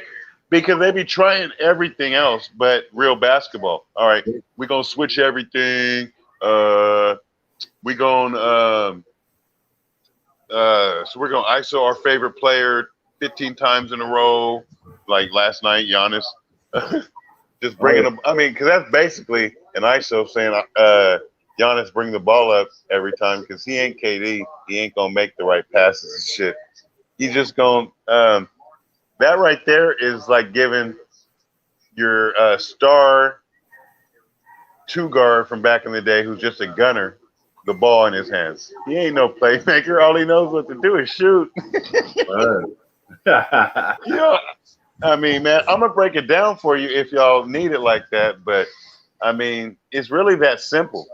be trying everything else but real basketball. All right, we're gonna switch everything. We're gonna so we're gonna ISO our favorite player 15 times in a row, like last night, Giannis. Just bringing them. I mean, because that's basically an ISO saying, Giannis bring the ball up every time because he ain't KD. He ain't gonna make the right passes and shit. He's just gonna. That right there is like giving your star two guard from back in the day, who's just a gunner, the ball in his hands. He ain't no playmaker. All he knows what to do is shoot. You know, I mean, man, I'm gonna break it down for you if y'all need it like that. But I mean, it's really that simple.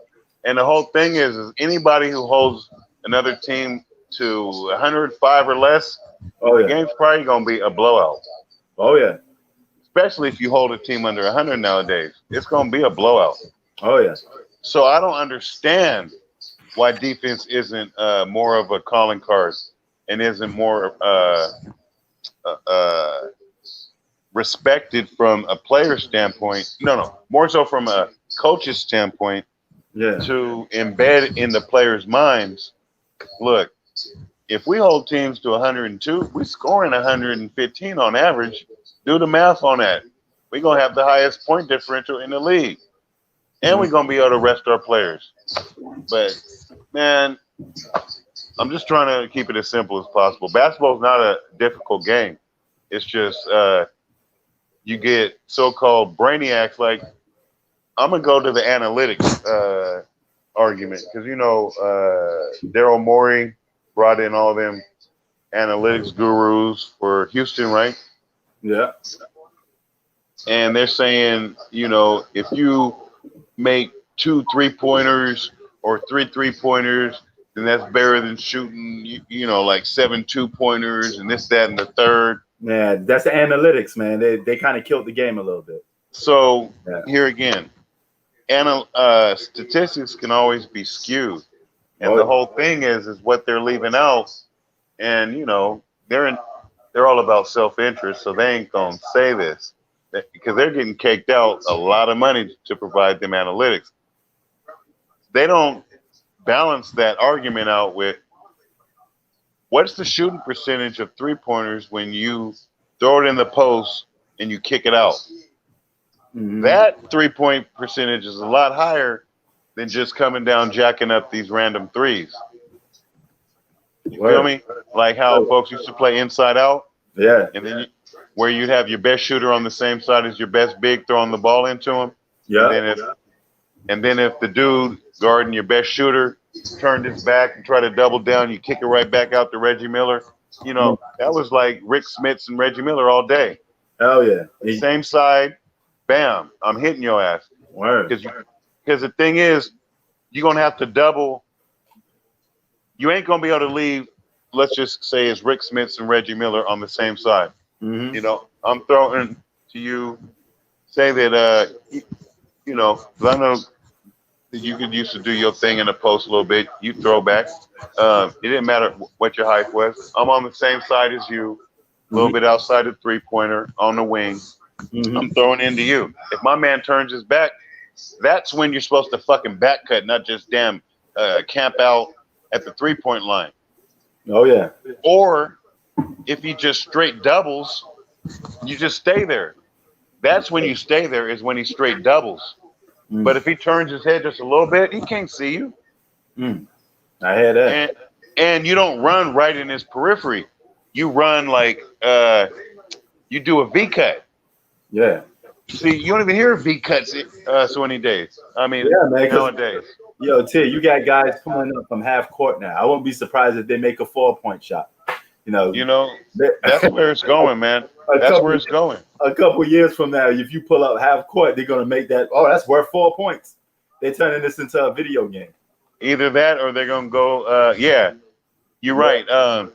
And the whole thing is anybody who holds another team to 105 or less, the game's probably gonna be a blowout. Oh yeah. Especially if you hold a team under 100 nowadays, it's gonna be a blowout. Oh yeah. So I don't understand why defense isn't more of a calling card and isn't more respected from a player standpoint. No, more so from a coach's standpoint. Yeah. To embed in the players' minds. Look, if we hold teams to 102, we're scoring 115 on average. Do the math on that. We're going to have the highest point differential in the league. And we're going to be able to rest our players. But, man, I'm just trying to keep it as simple as possible. Basketball is not a difficult game. It's just you get so-called brainiacs like, I'm going to go to the analytics argument because, Daryl Morey brought in all them analytics gurus for Houston, right? Yeah. And they're saying, if you make 2 3-pointers or 3 3-pointers, then that's better than shooting, like 7 2-pointers and this, that, and the third. Man, that's the analytics, man. They kind of killed the game a little bit. So here again, statistics can always be skewed. And the whole thing is what they're leaving out. And, they're all about self-interest, so they ain't going to say this because they're getting caked out a lot of money to provide them analytics. They don't balance that argument out with what's the shooting percentage of 3-pointers when you throw it in the post and you kick it out. Mm-hmm. That 3-point percentage is a lot higher than just coming down jacking up these random threes. You feel me? Like how folks used to play inside out. Yeah. And then where you'd have your best shooter on the same side as your best big throwing the ball into him. Yeah. And then if the dude guarding your best shooter turned his back and tried to double down, you kick it right back out to Reggie Miller. That was like Rick Smits and Reggie Miller all day. Oh, yeah. Same side, bam, I'm hitting your ass. Because the thing is, you're going to have to double. You ain't going to be able to leave, let's just say it's Rick Smits and Reggie Miller on the same side. Mm-hmm. I'm throwing to you, say that, because I know that you could used to do your thing in the post a little bit. You throw back. It didn't matter what your height was. I'm on the same side as you, a little bit outside the 3-pointer on the wing. Mm-hmm. I'm throwing into you. If my man turns his back, that's when you're supposed to fucking back cut, not just damn camp out at the 3-point line. Oh, yeah. Or if he just straight doubles, you just stay there. That's when you stay there is when he straight doubles. Mm. But if he turns his head just a little bit, he can't see you. Mm. I hear that. And you don't run right in his periphery. You run like you do a V cut. Yeah. See, you don't even hear V cuts so many days. I mean, nowadays. Yo, T, you got guys pulling up from half court now. I won't be surprised if they make a 4-point shot. That's where it's going, man. That's where it's going. A couple years from now, if you pull up half court, they're gonna make that. Oh, that's worth 4 points. They're turning this into a video game. Either that, or they're gonna go. Yeah, you're right. And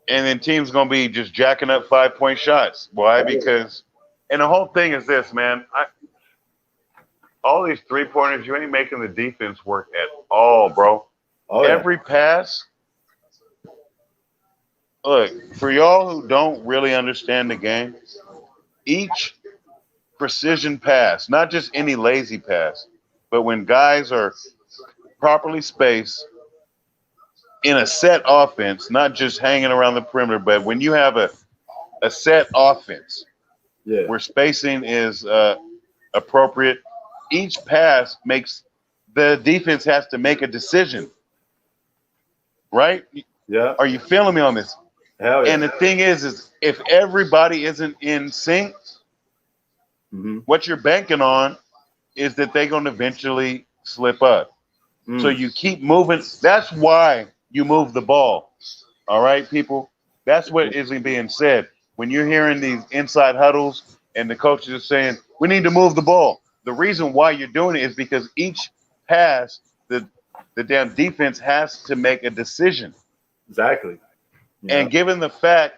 then teams gonna be just jacking up 5-point shots. Why? Because, and the whole thing is this, man. All these 3-pointers, you ain't making the defense work at all, bro. Oh, yeah. Every pass. Look, for y'all who don't really understand the game, each precision pass, not just any lazy pass, but when guys are properly spaced in a set offense, not just hanging around the perimeter, but when you have a set offense where spacing is appropriate, each pass makes the defense has to make a decision, right? Yeah. Are you feeling me on this? Hell yeah. And the thing is if everybody isn't in sync, what you're banking on is that they're going to eventually slip up. So you keep moving. That's why you move the ball. All right, people? That's what isn't being said. When you're hearing these inside huddles and the coaches are saying, we need to move the ball. The reason why you're doing it is because each pass, the damn defense has to make a decision. Exactly. Yeah. And given the fact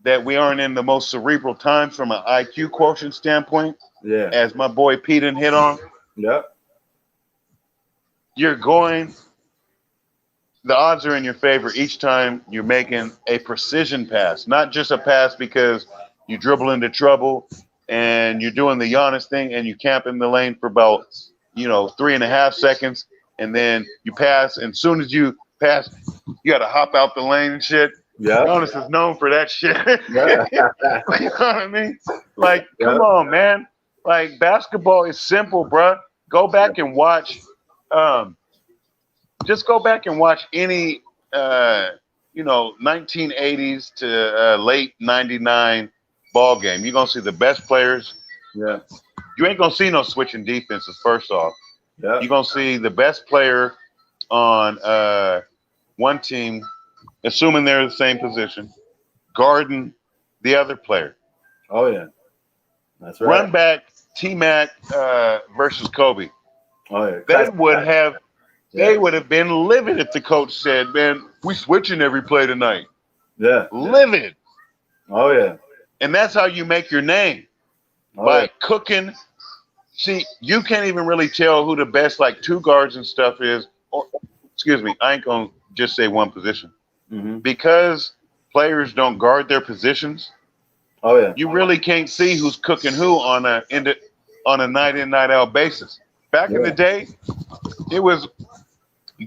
that we aren't in the most cerebral times from an IQ quotient standpoint, as my boy Pete hit on, the odds are in your favor each time you're making a precision pass, not just a pass because you dribble into trouble and you're doing the Giannis thing and you camp in the lane for about, 3.5 seconds, and then you pass, and as soon as you pass, You got to hop out the lane and shit. Yeah. Giannis is known for that shit. Yeah. You know what I mean? Like, come Yeah. on, man. Like, basketball is simple, bruh. Go back and watch. Just go back and watch any, 1980s to late '99 ball game. You're gonna see the best players. Yeah. You ain't gonna see no switching defenses. First off, Yeah. you're gonna see the best player on one team, assuming they're the same position, guarding the other player. Oh yeah. That's right. Run back T-Mac versus Kobe. Oh yeah. They would have Yeah. they would have been livid if the coach said, "Man, we switching every play tonight." Yeah. Livid. Oh yeah. And that's how you make your name. Oh, By yeah. cooking. See, you can't even really tell who the best like two guards and stuff is. Or, excuse me, I ain't gonna just say one position Mm-hmm. because players don't guard their positions. Oh yeah. You really can't see who's cooking who on a night in night out basis. Back in the day, it was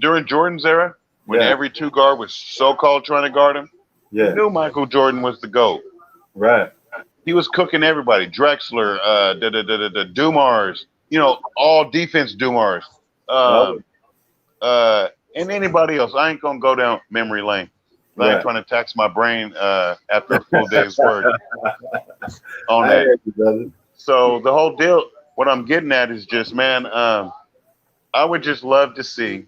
during Jordan's era when Yeah. every two guard was so called trying to guard him. Yeah. You knew Michael Jordan was the GOAT. Right. He was cooking everybody. Drexler, Dumars, all defense Dumars, and anybody else. I ain't gonna go down memory lane. I ain't Right. trying to tax my brain after a full day's work on I that. hear you, brother. So the whole deal, what I'm getting at is just, man, I would just love to see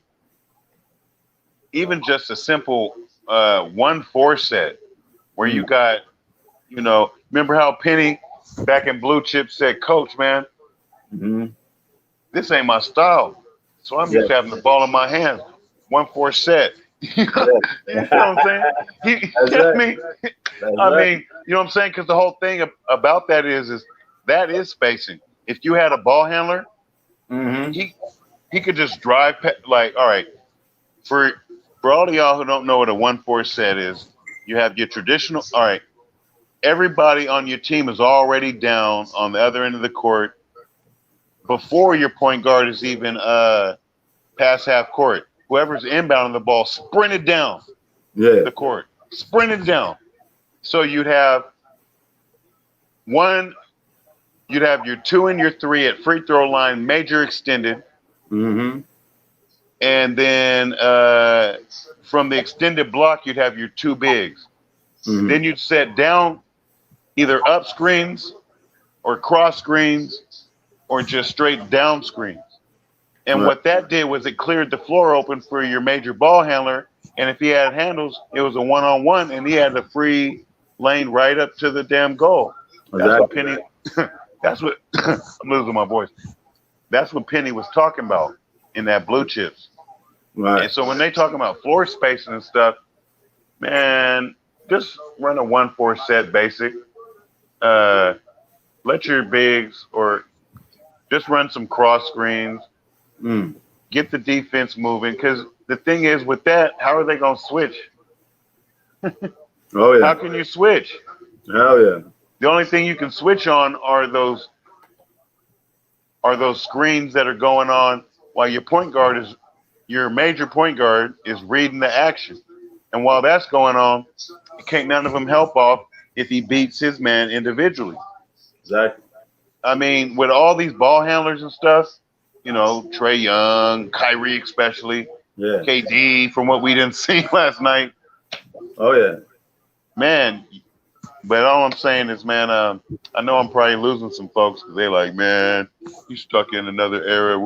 even just a simple 1-4 set where you got, remember how Penny back in Blue Chip said, "Coach, man, Mm-hmm. this ain't my style. So I'm used to having the ball in my hands. 1-4 set." You know what I'm saying? That's right. That's I right. mean, you know what I'm saying? Because the whole thing about that is that is spacing. If you had a ball handler, Mm-hmm. he could just drive like, all right. For all of y'all who don't know what a 1-4 set is, you have your traditional. All right, everybody on your team is already down on the other end of the court before your point guard is even past half court. Whoever's inbounding the ball sprinted down Yeah. the court, sprinted down. So you'd have your 2 and your 3 at free throw line, major extended, Mm-hmm. and then from the extended block, you'd have your 2 bigs. Mm-hmm. Then you'd set down either up screens or cross screens or just straight down screens. And Right. what that did was it cleared the floor open for your major ball handler. And if he had handles, it was a one-on-one, and he had a free lane right up to the damn goal. That's what Exactly. Penny. That's what I'm losing my voice. That's what Penny was talking about in that Blue Chips. Right. And so when they talking about floor spacing and stuff, man, just run a 1-4 set basic. Let your bigs or just run some cross screens. Mm. Get the defense moving. Because the thing is with that, how are they going to switch? Oh yeah. How can you switch? Hell yeah. The only thing you can switch on are those screens that are going on while your major point guard is reading the action. And while that's going on, can't none of them help off if he beats his man individually. Exactly. I mean, with all these ball handlers and stuff, Trae Young, Kyrie especially, Yeah. KD from what we didn't see last night, Oh yeah. man. But all I'm saying is, man, I know I'm probably losing some folks because they're like, man, you stuck in another era.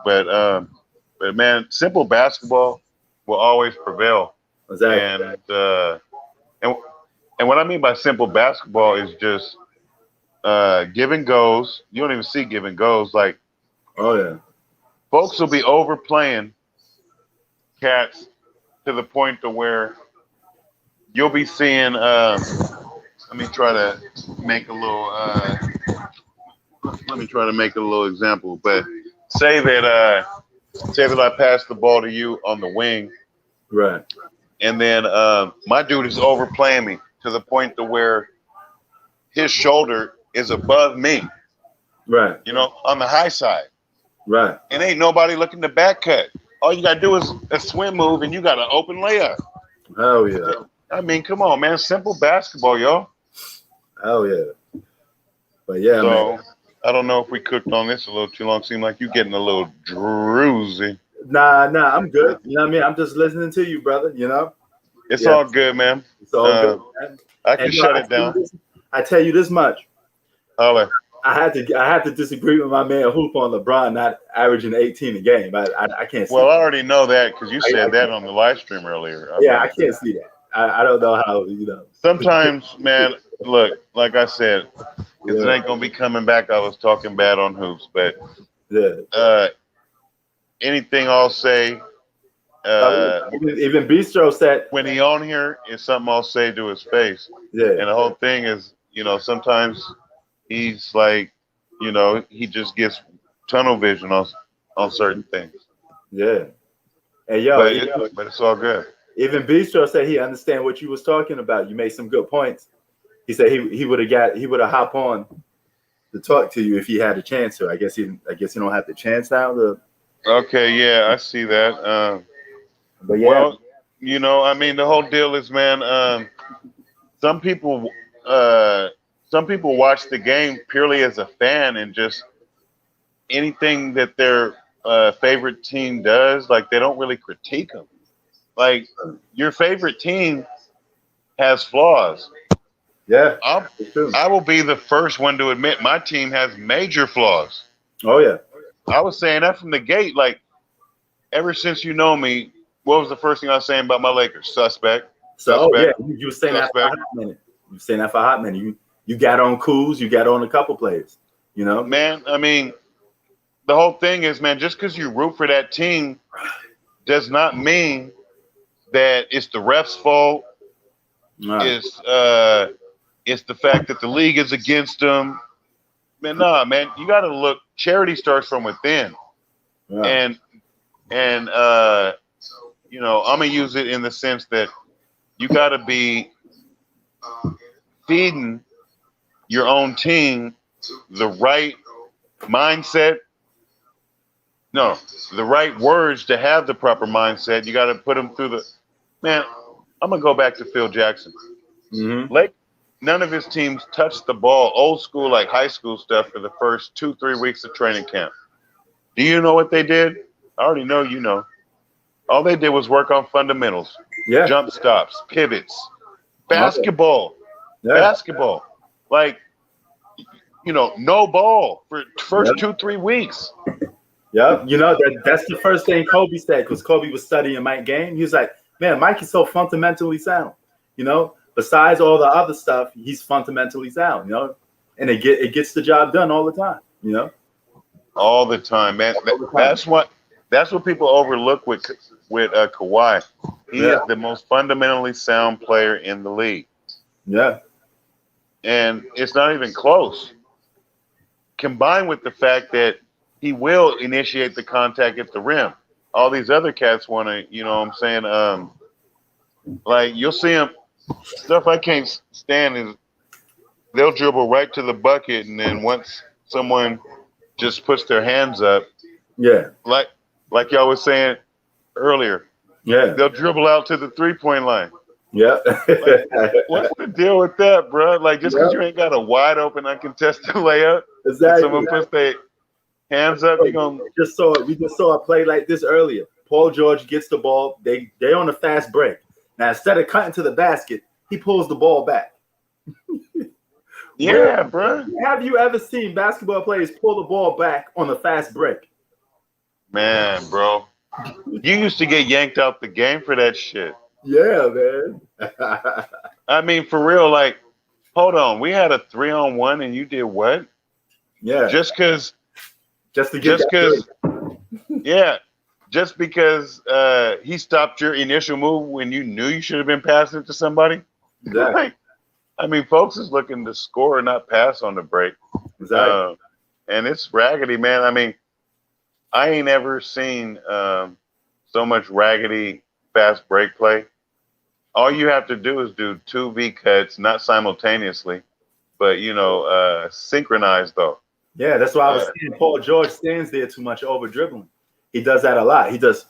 But man, simple basketball will always prevail. Exactly. And what I mean by simple basketball is just give and goes. You don't even see give and goes. Like, Oh yeah. folks will be overplaying cats to the point to where you'll be seeing. Let me try to make a little. Let me try to make a little example. But say that I pass the ball to you on the wing, Right. and then my dude is overplaying me to the point to where his shoulder is above me. Right. On the high side. Right. And ain't nobody looking to back cut. all you gotta do is a swim move, and you got an open layup. Hell yeah. I mean, come on, man. Simple basketball, y'all. Hell yeah. But yeah, man. So I don't know if we cooked on this a little too long. Seem like you getting a little droozy. Nah, I'm good. You know what I mean? I'm just listening to you, brother. You know? It's Yeah. all good, man. It's all good, man. I can And yo, shut it down. I tell you this much. Holla. I had to disagree with my man Hoop on LeBron not averaging 18 a game. I can't see Well, I that. already know that because you said that on the live stream earlier. Yeah, I can't see that. I don't know how, you know. Sometimes, man, look, like I said, because it Yeah, ain't gonna be coming back. I was talking bad on hoops, but yeah. anything I'll say Even Bistro said, when he on here is something I'll say to his face. yeah, And the whole thing is, you know, sometimes he's like, you know, he just gets tunnel vision on certain things. yeah. And yo, But it's all good. even Bistro said he understand what you was talking about. You made some good points. He said he would have hopped on to talk to you if he had a chance to. I guess he don't have the chance now. Okay, yeah, I see that. But yeah, Well, you know, I mean, the whole deal is, man. Some people, some people watch the game purely as a fan and just anything that their favorite team does, like they don't really critique them. Like your favorite team has flaws. yeah, I'll, it's true. I will be the first one to admit my team has major flaws. Oh yeah, I was saying that from the gate. Like ever since you know me, what was the first thing I was saying about my Lakers? Suspect. so Suspect. yeah, you were saying that for a Suspect. hot minute. You were saying that for a hot minute. You got on Kuz, you got on a couple players. You know, Man, I mean, the whole thing is, man, just because you root for that team does not mean that it's the ref's fault. Right. It's the fact that the league is against them. Man, nah, man, you got to look. Charity starts from within, Right. and you know, I'm gonna use it in the sense that you got to be feeding your own team the right mindset. No, the right words to have the proper mindset. You got to put them through the. Man, I'm gonna go back to Phil Jackson. Mm-hmm. Lake, none of his teams touched the ball, old school like high school stuff, for the first 2-3 weeks of training camp. Do you know what they did? I already know you know. All they did was work on fundamentals, Yeah. jump stops, pivots, basketball, Yeah. basketball. Like, you know, no ball for first Yeah. 2-3 weeks. Yeah, you know that's the first thing Kobe said because Kobe was studying Mike game. He was like, "Man, Mike is so fundamentally sound. You know, besides all the other stuff, he's fundamentally sound. You know, and it gets the job done all the time. You know, All the time, man. That's what people overlook with Kawhi. He is the most fundamentally sound player in the league, yeah, and it's not even close. Combined with the fact that he will initiate the contact at the rim. All these other cats want to, you know what I'm saying? Like you'll see him. Stuff I can't stand is they'll dribble right to the bucket, and then once someone just puts their hands up, yeah, like y'all was saying earlier, yeah, they'll dribble out to the 3-point line. yeah. Like, what's the deal with that, bro? Like just because you ain't got a wide open uncontested layup, Exactly. someone puts their hands up, you're gonna. We just saw a play like this earlier. Paul George gets the ball. They on a fast break. Now instead of cutting to the basket, he pulls the ball back. Yeah, bro. Have you ever seen basketball players pull the ball back on a fast break? Man, bro. You used to get yanked out the game for that shit. Yeah, man. I mean, for real, like, hold on. We had a 3-on-1 and you did what? Yeah. Just because, yeah, just because he stopped your initial move when you knew you should have been passing it to somebody. Exactly. Like, I mean, folks is looking to score and not pass on the break. Exactly. And it's raggedy, man. I mean, I ain't ever seen so much raggedy fast break play. All you have to do is do 2 V cuts, not simultaneously, but, you know, synchronized though. Yeah, that's why I was saying Paul George stands there too much over dribbling. He does that a lot. He does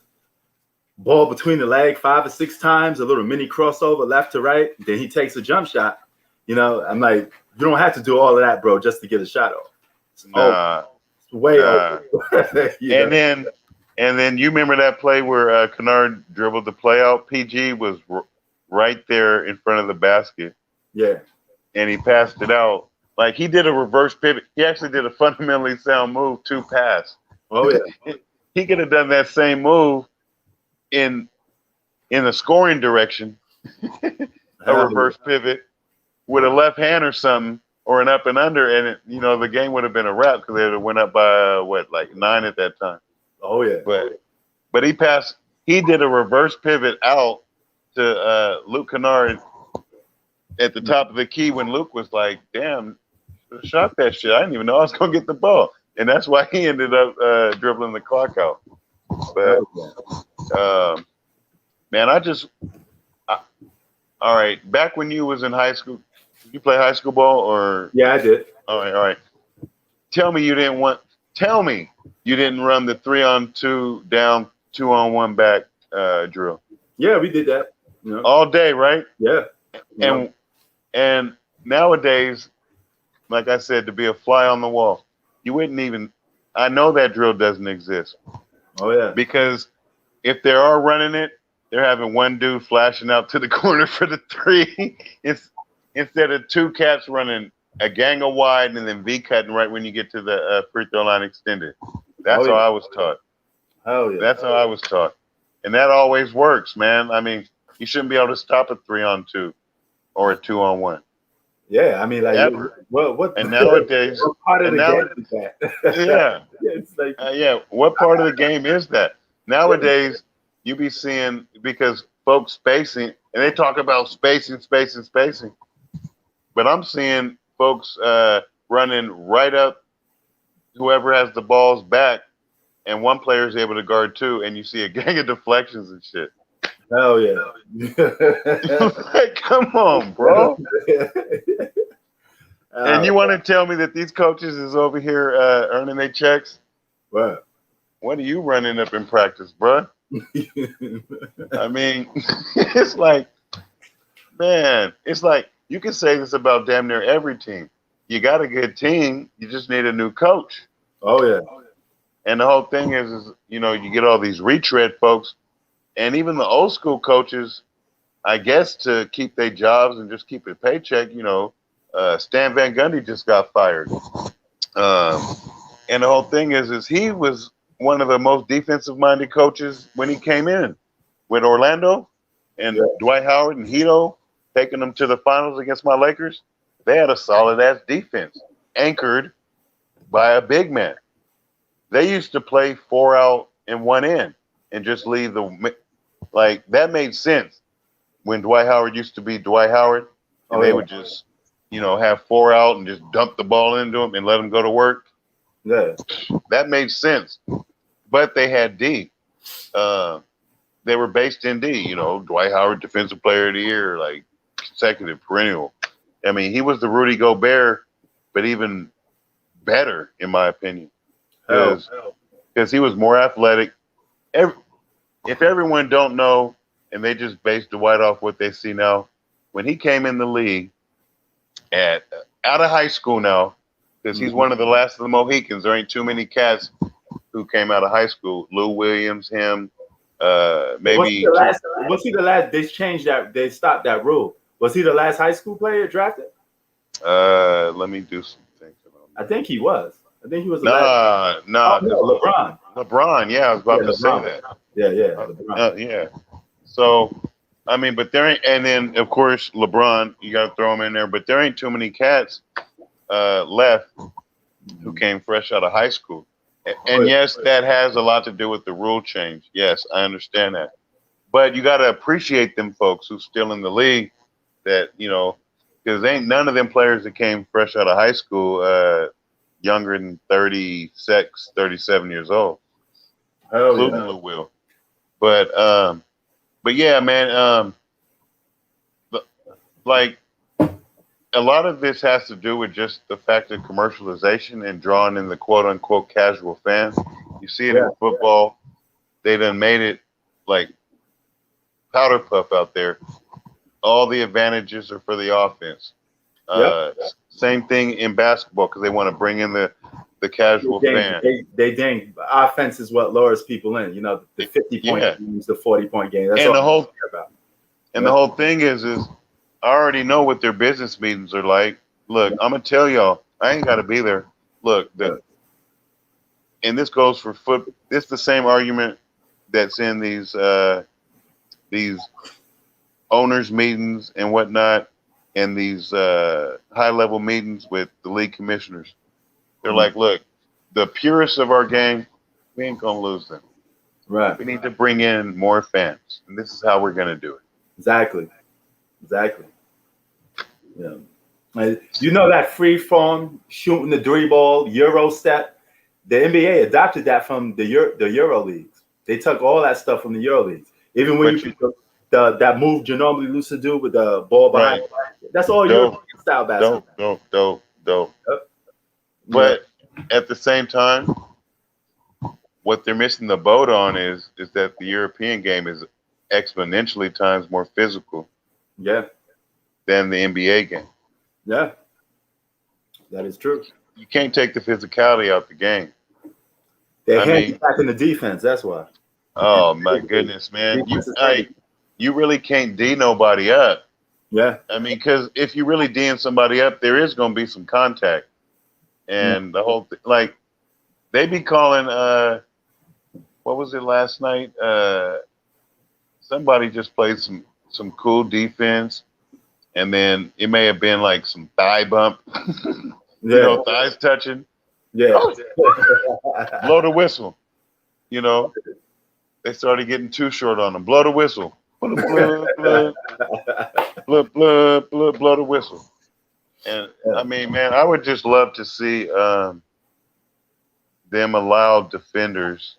ball between the leg 5 or 6 times, a little mini crossover left to right, then he takes a jump shot. You know, I'm like, you don't have to do all of that, bro, just to get a shot off. Nah, It's way nah. over. And then you remember that play where Kennard dribbled the play out? PG was right there in front of the basket. Yeah. And he passed it out. Like, he did a reverse pivot. He actually did a fundamentally sound move to pass. Oh, yeah. He could have done that same move in the scoring direction, a reverse pivot with a left hand or something, or an up and under, and it, you know, the game would have been a wrap because they would have went up by like 9 at that time. Oh, yeah. But he passed. He did a reverse pivot out to Luke Kennard at the top of the key when Luke was like, "Damn, shot that shit. I didn't even know I was gonna get the ball," and that's why he ended up dribbling the clock out. But man, all right. Back when you was in high school, did you play high school ball or? Yeah, I did. All right. Tell me you didn't run the 3-on-2 down, 2-on-1 back drill. Yeah, we did that. You know? All day, right? Yeah. And nowadays, like I said, to be a fly on the wall, you wouldn't even. I know that drill doesn't exist. Oh yeah. Because if they are running it, they're having one dude flashing out to the corner for the 3. It's instead of 2 cats running a gang of wide and then V cutting right when you get to the free throw line extended. That's how I was taught. Oh yeah. That's how I was taught, and that always works, man. I mean, you shouldn't be able to stop a 3-on-2 or a 2-on-1. Yeah, I mean, like, ever. What? And nowadays, what part of the game is that? Yeah, it's like, What part of the game is that? Nowadays, you be seeing, because folks spacing, and they talk about spacing, but I'm seeing folks running right up whoever has the ball's back, and one player is able to guard 2, and you see a gang of deflections and shit. hell yeah. Like, come on, bro. And you want to tell me that these coaches is over here earning their checks? What? What are you running up in practice, bro? I mean, it's like, man, it's like you can say this about damn near every team. You got a good team, you just need a new coach. Oh yeah. And the whole thing is, you know, you get all these retread folks, and even the old school coaches, I guess, to keep their jobs and just keep a paycheck, you know, Stan Van Gundy just got fired. And the whole thing is he was one of the most defensive-minded coaches when he came in with Orlando and Dwight Howard and Hito taking them to the finals against my Lakers. They had a solid-ass defense anchored by a big man. They used to play 4 out and 1 in and just leave like, that made sense when Dwight Howard used to be Dwight Howard, and they would just, you know, have 4 out and just dump the ball into him and let him go to work. Yeah. That made sense. But they had D. They were based in D, you know, Dwight Howard, Defensive Player of the Year, like consecutive, perennial. I mean, he was the Rudy Gobert, but even better, in my opinion. Because he was more athletic. If everyone don't know, and they just base Dwight off what they see now, when he came in the league out of high school now, because he's one of the last of the Mohicans. There ain't too many cats who came out of high school. Lou Williams, him, maybe. Was he the last? They changed that. They stopped that rule. Was he the last high school player drafted? Let me do some things. I think he was. I think he was. Nah. No, LeBron. LeBron, yeah, I was about to say that. Yeah. Yeah. So, I mean, but there ain't, and then of course LeBron, you got to throw him in there. But there ain't too many cats left who came fresh out of high school. And yes, that has a lot to do with the rule change. Yes, I understand that. But you got to appreciate them folks who's still in the league. That, you know, because ain't none of them players that came fresh out of high school younger than 36, 37 years old. Including Lou Will. But yeah, man, like, a lot of this has to do with just the fact of commercialization and drawing in the quote unquote casual fan. You see it in football. They done made it like powder puff out there. All the advantages are for the offense. Same thing in basketball because they want to bring in the casual fan. They think offense is what lures people in. You know, the 50-point games, the 40-point game. That's And all the whole about. And the whole thing is I already know what their business meetings are like. Look, I'm gonna tell y'all, I ain't gotta be there. Look, and this goes for foot. It's the same argument that's in these owners meetings and whatnot, and these high level meetings with the league commissioners. They're like, look, the purists of our game, we ain't gonna lose them. Right. We need to bring in more fans, and this is how we're gonna do it. Exactly. Yeah. You know that free form shooting the three ball Euro step. The NBA adopted that from the Euro leagues. They took all that stuff from the Euro leagues. Even when that move you normally used to do with the ball behind, that's all European style basketball. Dope. But at the same time, what they're missing the boat on is that the European game is exponentially times more physical. Than the NBA game. Yeah, that is true. You can't take the physicality out the game. They're handicaping the defense. That's why. Oh my goodness, man! You really can't D nobody up. Yeah. I mean, because if you really D'ing somebody up, there is going to be some contact, and the whole like they be calling. What was it last night? Somebody just played some cool defense. And then it may have been like some thigh bump, thighs touching. Yeah. Blow the whistle. They started getting too short on them. Blow the whistle. Blow the whistle. And I mean, man, I would just love to see them allow defenders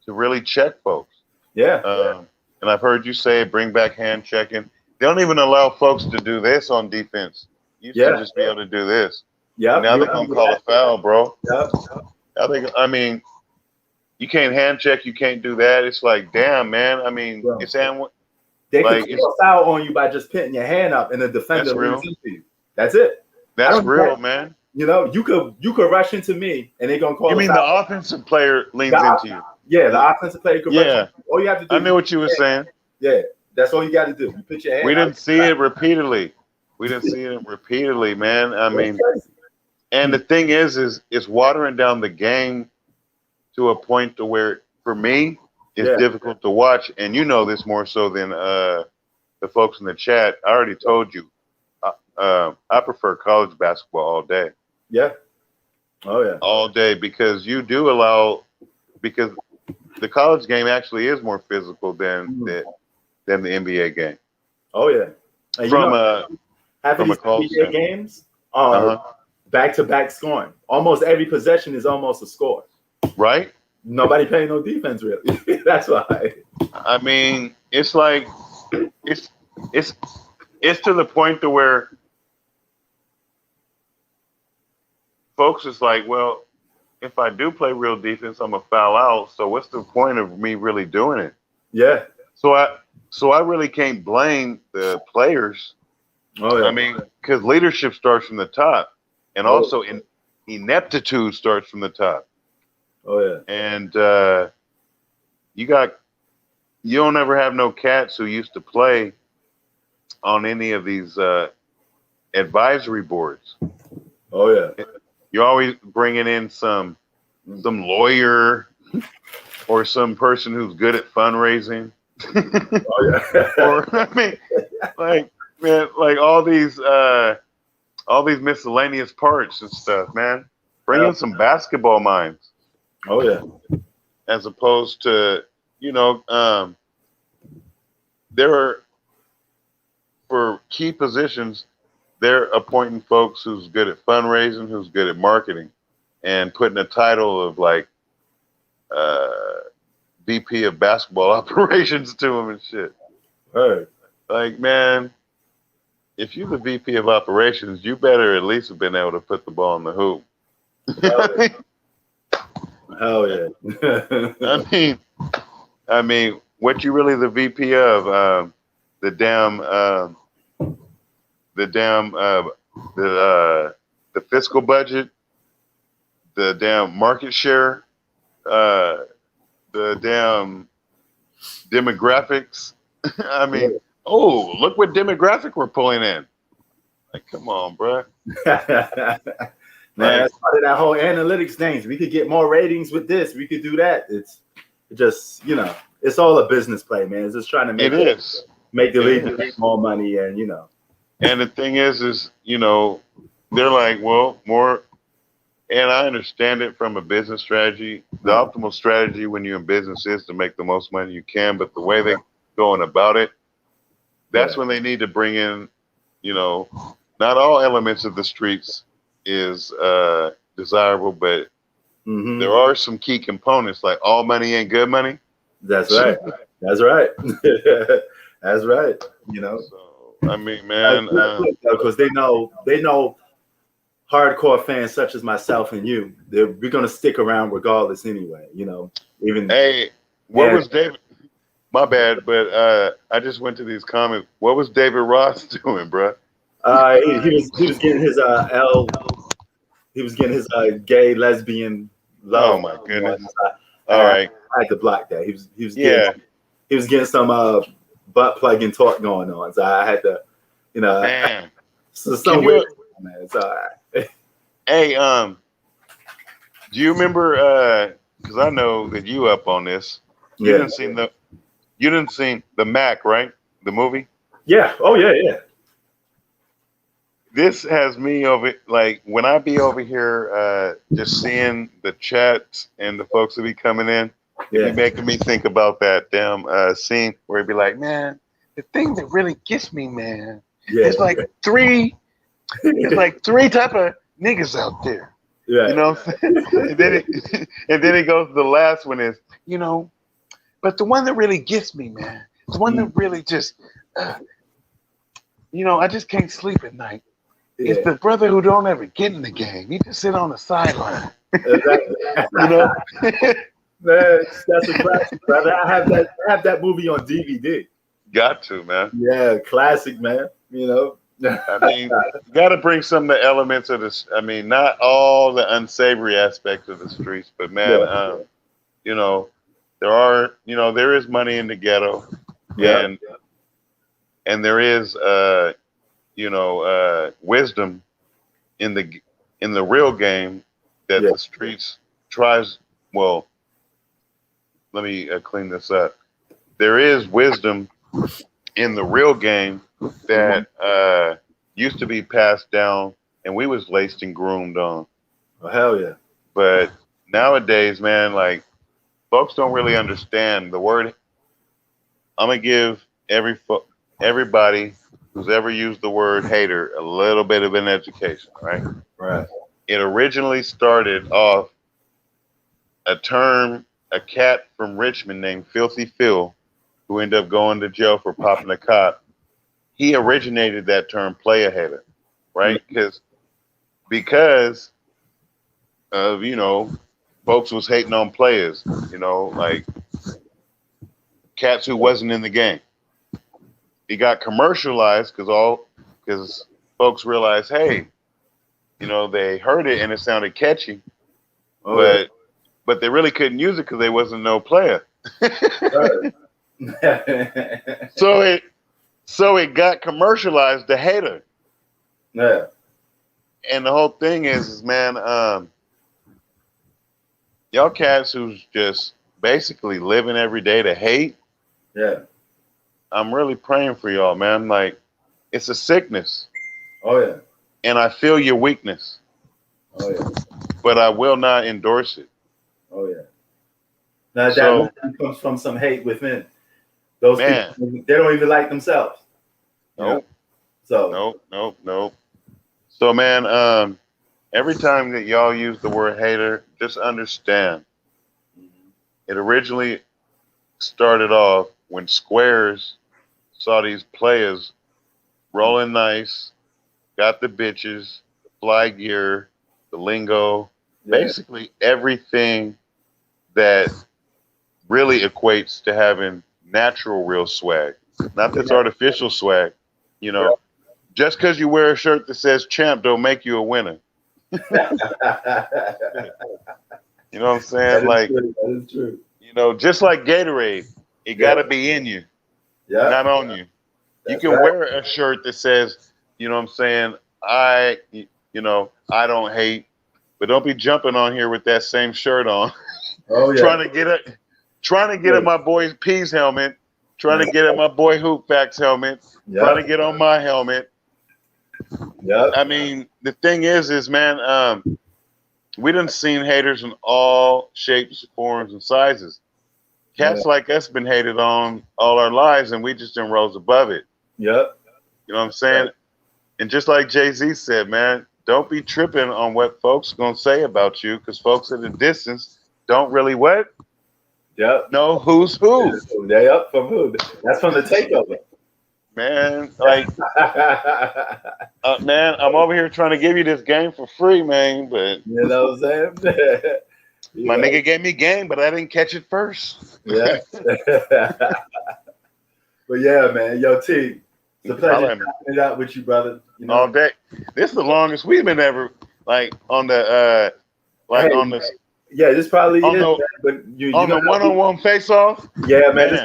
to really check folks. Yeah. And I've heard you say bring back hand checking. They don't even allow folks to do this on defense. You should just be able to do this. Yeah. Now they're gonna call a foul, bro. Yeah. I mean, you can't hand check. You can't do that. It's like, damn, man. I mean, it's they can call a foul on you by just putting your hand up, and the defender leans into you. That's it. That's real, man. You could rush into me, and they're gonna call. You mean the offensive player leans into you? Yeah, the offensive player could rush. All you have to do. I knew what you were saying. Yeah. That's all you got to do. You put your hand. We didn't see it repeatedly. Man. I mean, and the thing is it's watering down the game to a point to where, for me, it's difficult to watch. And you know this more so than the folks in the chat. I already told you, I prefer college basketball all day. Yeah. Oh yeah. All day because because the college game actually is more physical than the NBA game. Oh yeah. And from a NBA games, back-to-back scoring. Almost every possession is almost a score. Right? Nobody playing no defense really. That's why. I mean, it's like it's to the point to where folks is like, well, if I do play real defense, I'm gonna foul out. So what's the point of me really doing it? Yeah. So I really can't blame the players. Oh, yeah. I mean, because leadership starts from the top, and also ineptitude starts from the top. Oh yeah. And you don't ever have no cats who used to play on any of these advisory boards. Oh yeah. You're always bringing in some lawyer or some person who's good at fundraising. Oh yeah. Or I mean, like all these miscellaneous parts and stuff, man. Bring in some basketball minds. Oh yeah. As opposed to, there are, for key positions, they're appointing folks who's good at fundraising, who's good at marketing, and putting a title of like VP of basketball operations to them and shit. Right. Like, man, if you're the VP of operations, you better at least have been able to put the ball in the hoop. Hell yeah. I mean, what you really the VP of? the damn the fiscal budget, the damn market share, the damn demographics. I mean, oh, look what demographic we're pulling in. Like, come on, bruh. Man, that's part of that whole analytics things. We could get more ratings with this. We could do that. It's just, it's all a business play, man. It's just trying to make the league make more money, and And the thing is, they're like, well, more. And I understand it from a business strategy. The optimal strategy when you're in business is to make the most money you can. But the way they're going about it, that's when they need to bring in, not all elements of the streets is desirable, but there are some key components, like all money ain't good money. That's right. That's right. That's right. So, I mean, man, because they know hardcore fans such as myself and you, we're gonna stick around regardless anyway. Even what was David? My bad, but I just went to these comments. What was David Ross doing, bro? He was getting his he was getting his gay lesbian love. Oh my goodness! All right, I had to block that. He was getting some butt plugging talk going on, so I had to, man. So some weird, man. It's all right. Hey, do you remember? Because I know that you up on this. You didn't see the Mac, right? The movie. Yeah. Oh yeah. This has me over, like, when I be over here just seeing the chats and the folks that be coming in, it be making me think about that damn scene where it'd be like, man, the thing that really gets me, man, it's like three type of niggas out there. Yeah. You know what I'm saying? and then it goes, the last one is, but the one that really gets me, man, the one that really just, I just can't sleep at night. It's the brother who don't ever get in the game. He just sit on the sideline. Exactly. Man, that's a classic, brother. I have that movie on DVD. Got to, man. Yeah, classic, man. I mean, you got to bring some of the elements of this. I mean, not all the unsavory aspects of the streets, but man, there is money in the ghetto, and there is wisdom in the real game that the streets tries. Well, let me clean this up. There is wisdom in the real game that used to be passed down, and we was laced and groomed on. Oh, hell yeah! But nowadays, man, like, folks don't really understand the word. I'm gonna give everybody who's ever used the word hater a little bit of an education, right? Right. It originally started off a cat from Richmond named Filthy Phil, who ended up going to jail for popping a cop. He originated that term, player hater, right? Because of, folks was hating on players, like cats who wasn't in the game. It got commercialized because folks realized, hey, they heard it and it sounded catchy, but they really couldn't use it because they wasn't no player. So it got commercialized, the hater. Yeah. And the whole thing is man, y'all cats who's just basically living every day to hate. Yeah. I'm really praying for y'all, man. Like, it's a sickness. Oh yeah. And I feel your weakness. Oh yeah. But I will not endorse it. Oh yeah. Now that comes from some hate within. Those people, they don't even like themselves. Nope. So Nope. So man, every time that y'all use the word hater, just understand. It originally started off when Squares saw these players rolling nice, got the bitches, the fly gear, the lingo, basically everything that really equates to having natural real swag. not this artificial swag. You know, just because you wear a shirt that says champ don't make you a winner. You know what I'm saying? Like, True. That is true. you know, just like Gatorade, it got to be in you, Yeah, not on you. You that's can right. wear a shirt that says, you know what I'm saying, I don't hate, but don't be jumping on here with that same shirt on, Oh yeah. trying to get at my boy P's helmet, trying to get at my boy Hoopfax helmet, trying to get on my helmet. Yep. I mean, the thing is, man, we done seen haters in all shapes, forms, and sizes. Cats like us been hated on all our lives, and we just done rose above it. Yep. You know what I'm saying? Right. And just like Jay-Z said, man, don't be tripping on what folks gonna say about you, because folks at a distance don't really what? Yep. Know who's who. They up from who? That's from the takeover. Man, like, man, I'm over here trying to give you this game for free, man, but You know what I'm saying? my nigga gave me game, but I didn't catch it first. Yeah. But yeah, man. Yo, T, it's a pleasure talking it out with you, brother. You know? All day. This is the longest we've been ever like on the on the yeah, this probably on is, the, man, but you on know the one-on-one face-off. Yeah, man.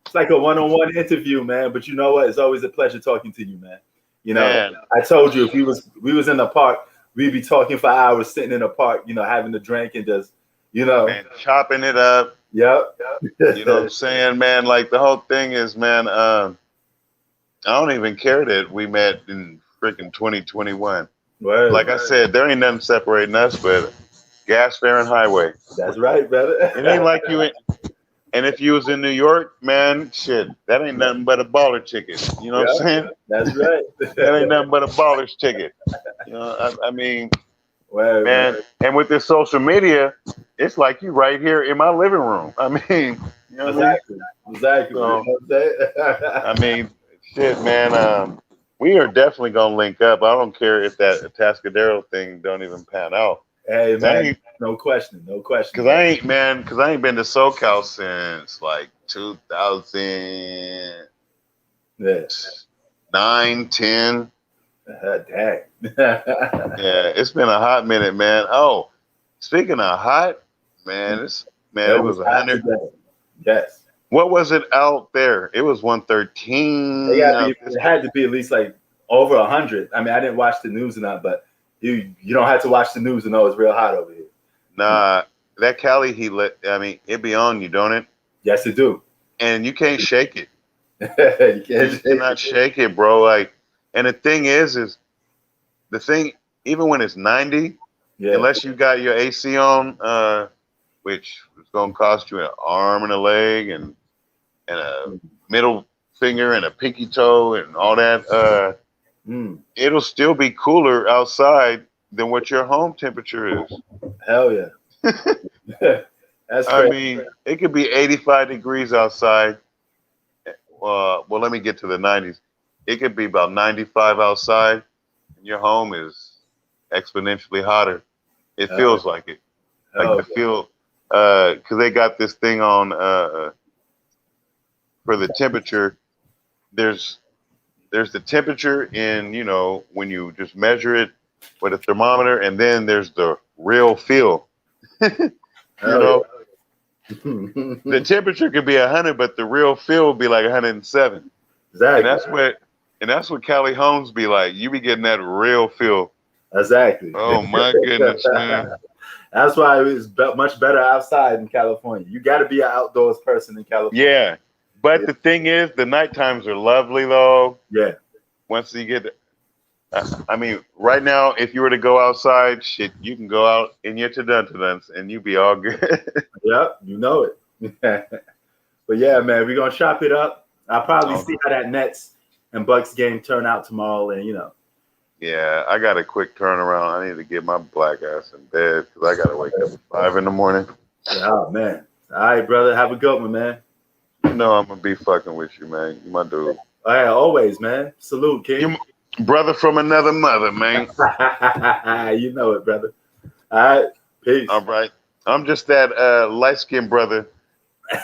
It's like a one-on-one interview, man. But you know what? It's always a pleasure talking to you, man. You know, Man. I told you if we was in the park, we'd be talking for hours, sitting in the park, you know, having a drink and just, you know, Man, chopping it up. Yep. You know what I'm saying, man? Like the whole thing is, man, I don't even care that we met in freaking 2021. Word. Like I said, there ain't nothing separating us but gas fare and highway. That's right, brother. It ain't like you ain't. And if you was in New York, man, shit, that ain't nothing but a baller ticket. You know what I'm saying? That's right. That ain't nothing but a baller's ticket. You know, I mean, Word, man, and with this social media, it's like you right here in my living room. I mean, you know what I mean? Exactly. So, You know what I'm I mean, shit, man, we are definitely gonna link up. I don't care if that Atascadero thing don't even pan out. Hey, man, no question. Because I ain't been to SoCal since like 2009, 10. Dang. Yeah, it's been a hot minute, man. Oh, speaking of hot, man, it was 100. Yes. What was it out there? It was 113. It had to be at least like over 100. I mean, I didn't watch the news or not, but you don't have to watch the news to know it's real hot over here. Nah, that Cali heat, it be on you, don't it? Yes, it do. And you can't shake it. You cannot shake it, bro. Like, and the thing is even when it's 90, unless you got your AC on, which is gonna cost you an arm and a leg and a middle finger and a pinky toe and all that, it'll still be cooler outside than what your home temperature is. Hell yeah. That's crazy. I mean, it could be 85 degrees outside. Well, let me get to the 90s. It could be about 95 outside, and your home is exponentially hotter. It feels like it. Like the feel, because they got this thing on for the temperature. There's the temperature in, you know, when you just measure it with a thermometer, and then there's the real feel. You know, the temperature could be 100, but the real feel would be like 107. Exactly. And that's what Cali homes be like. You be getting that real feel. Exactly. Oh my goodness, man. That's why it's much better outside in California. You got to be an outdoors person in California. Yeah. But the thing is, the night times are lovely, though. Yeah. Once you get, I mean, right now, if you were to go outside, shit, you can go out in your taduntaduns and you be all good. Yep, you know it. But yeah, man, we're gonna chop it up. I'll probably see how that Nets and Bucks game turn out tomorrow, and you know. Yeah, I got a quick turnaround. I need to get my black ass in bed because I gotta wake up at 5 in the morning. Oh man. All right, brother. Have a good one, man. You know I'm gonna be fucking with you, man. You my dude. All right, always, man. Salute, King. You brother from another mother, man. You know it, brother. All right, peace. All right. I'm just that light-skinned brother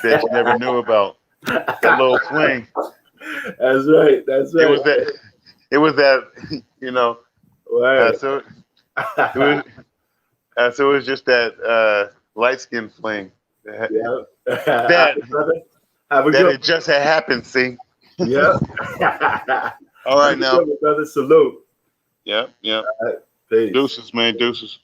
that you never knew about. That little fling. That's right. That's right. It was that. You know. Right. So it was just that light skin fling. Yeah. That Brother. Have a that good it just had happened. See. one. Yep. All Have right a now. good one, brother. Salute. Yep. Peace. Deuces, man. Deuces.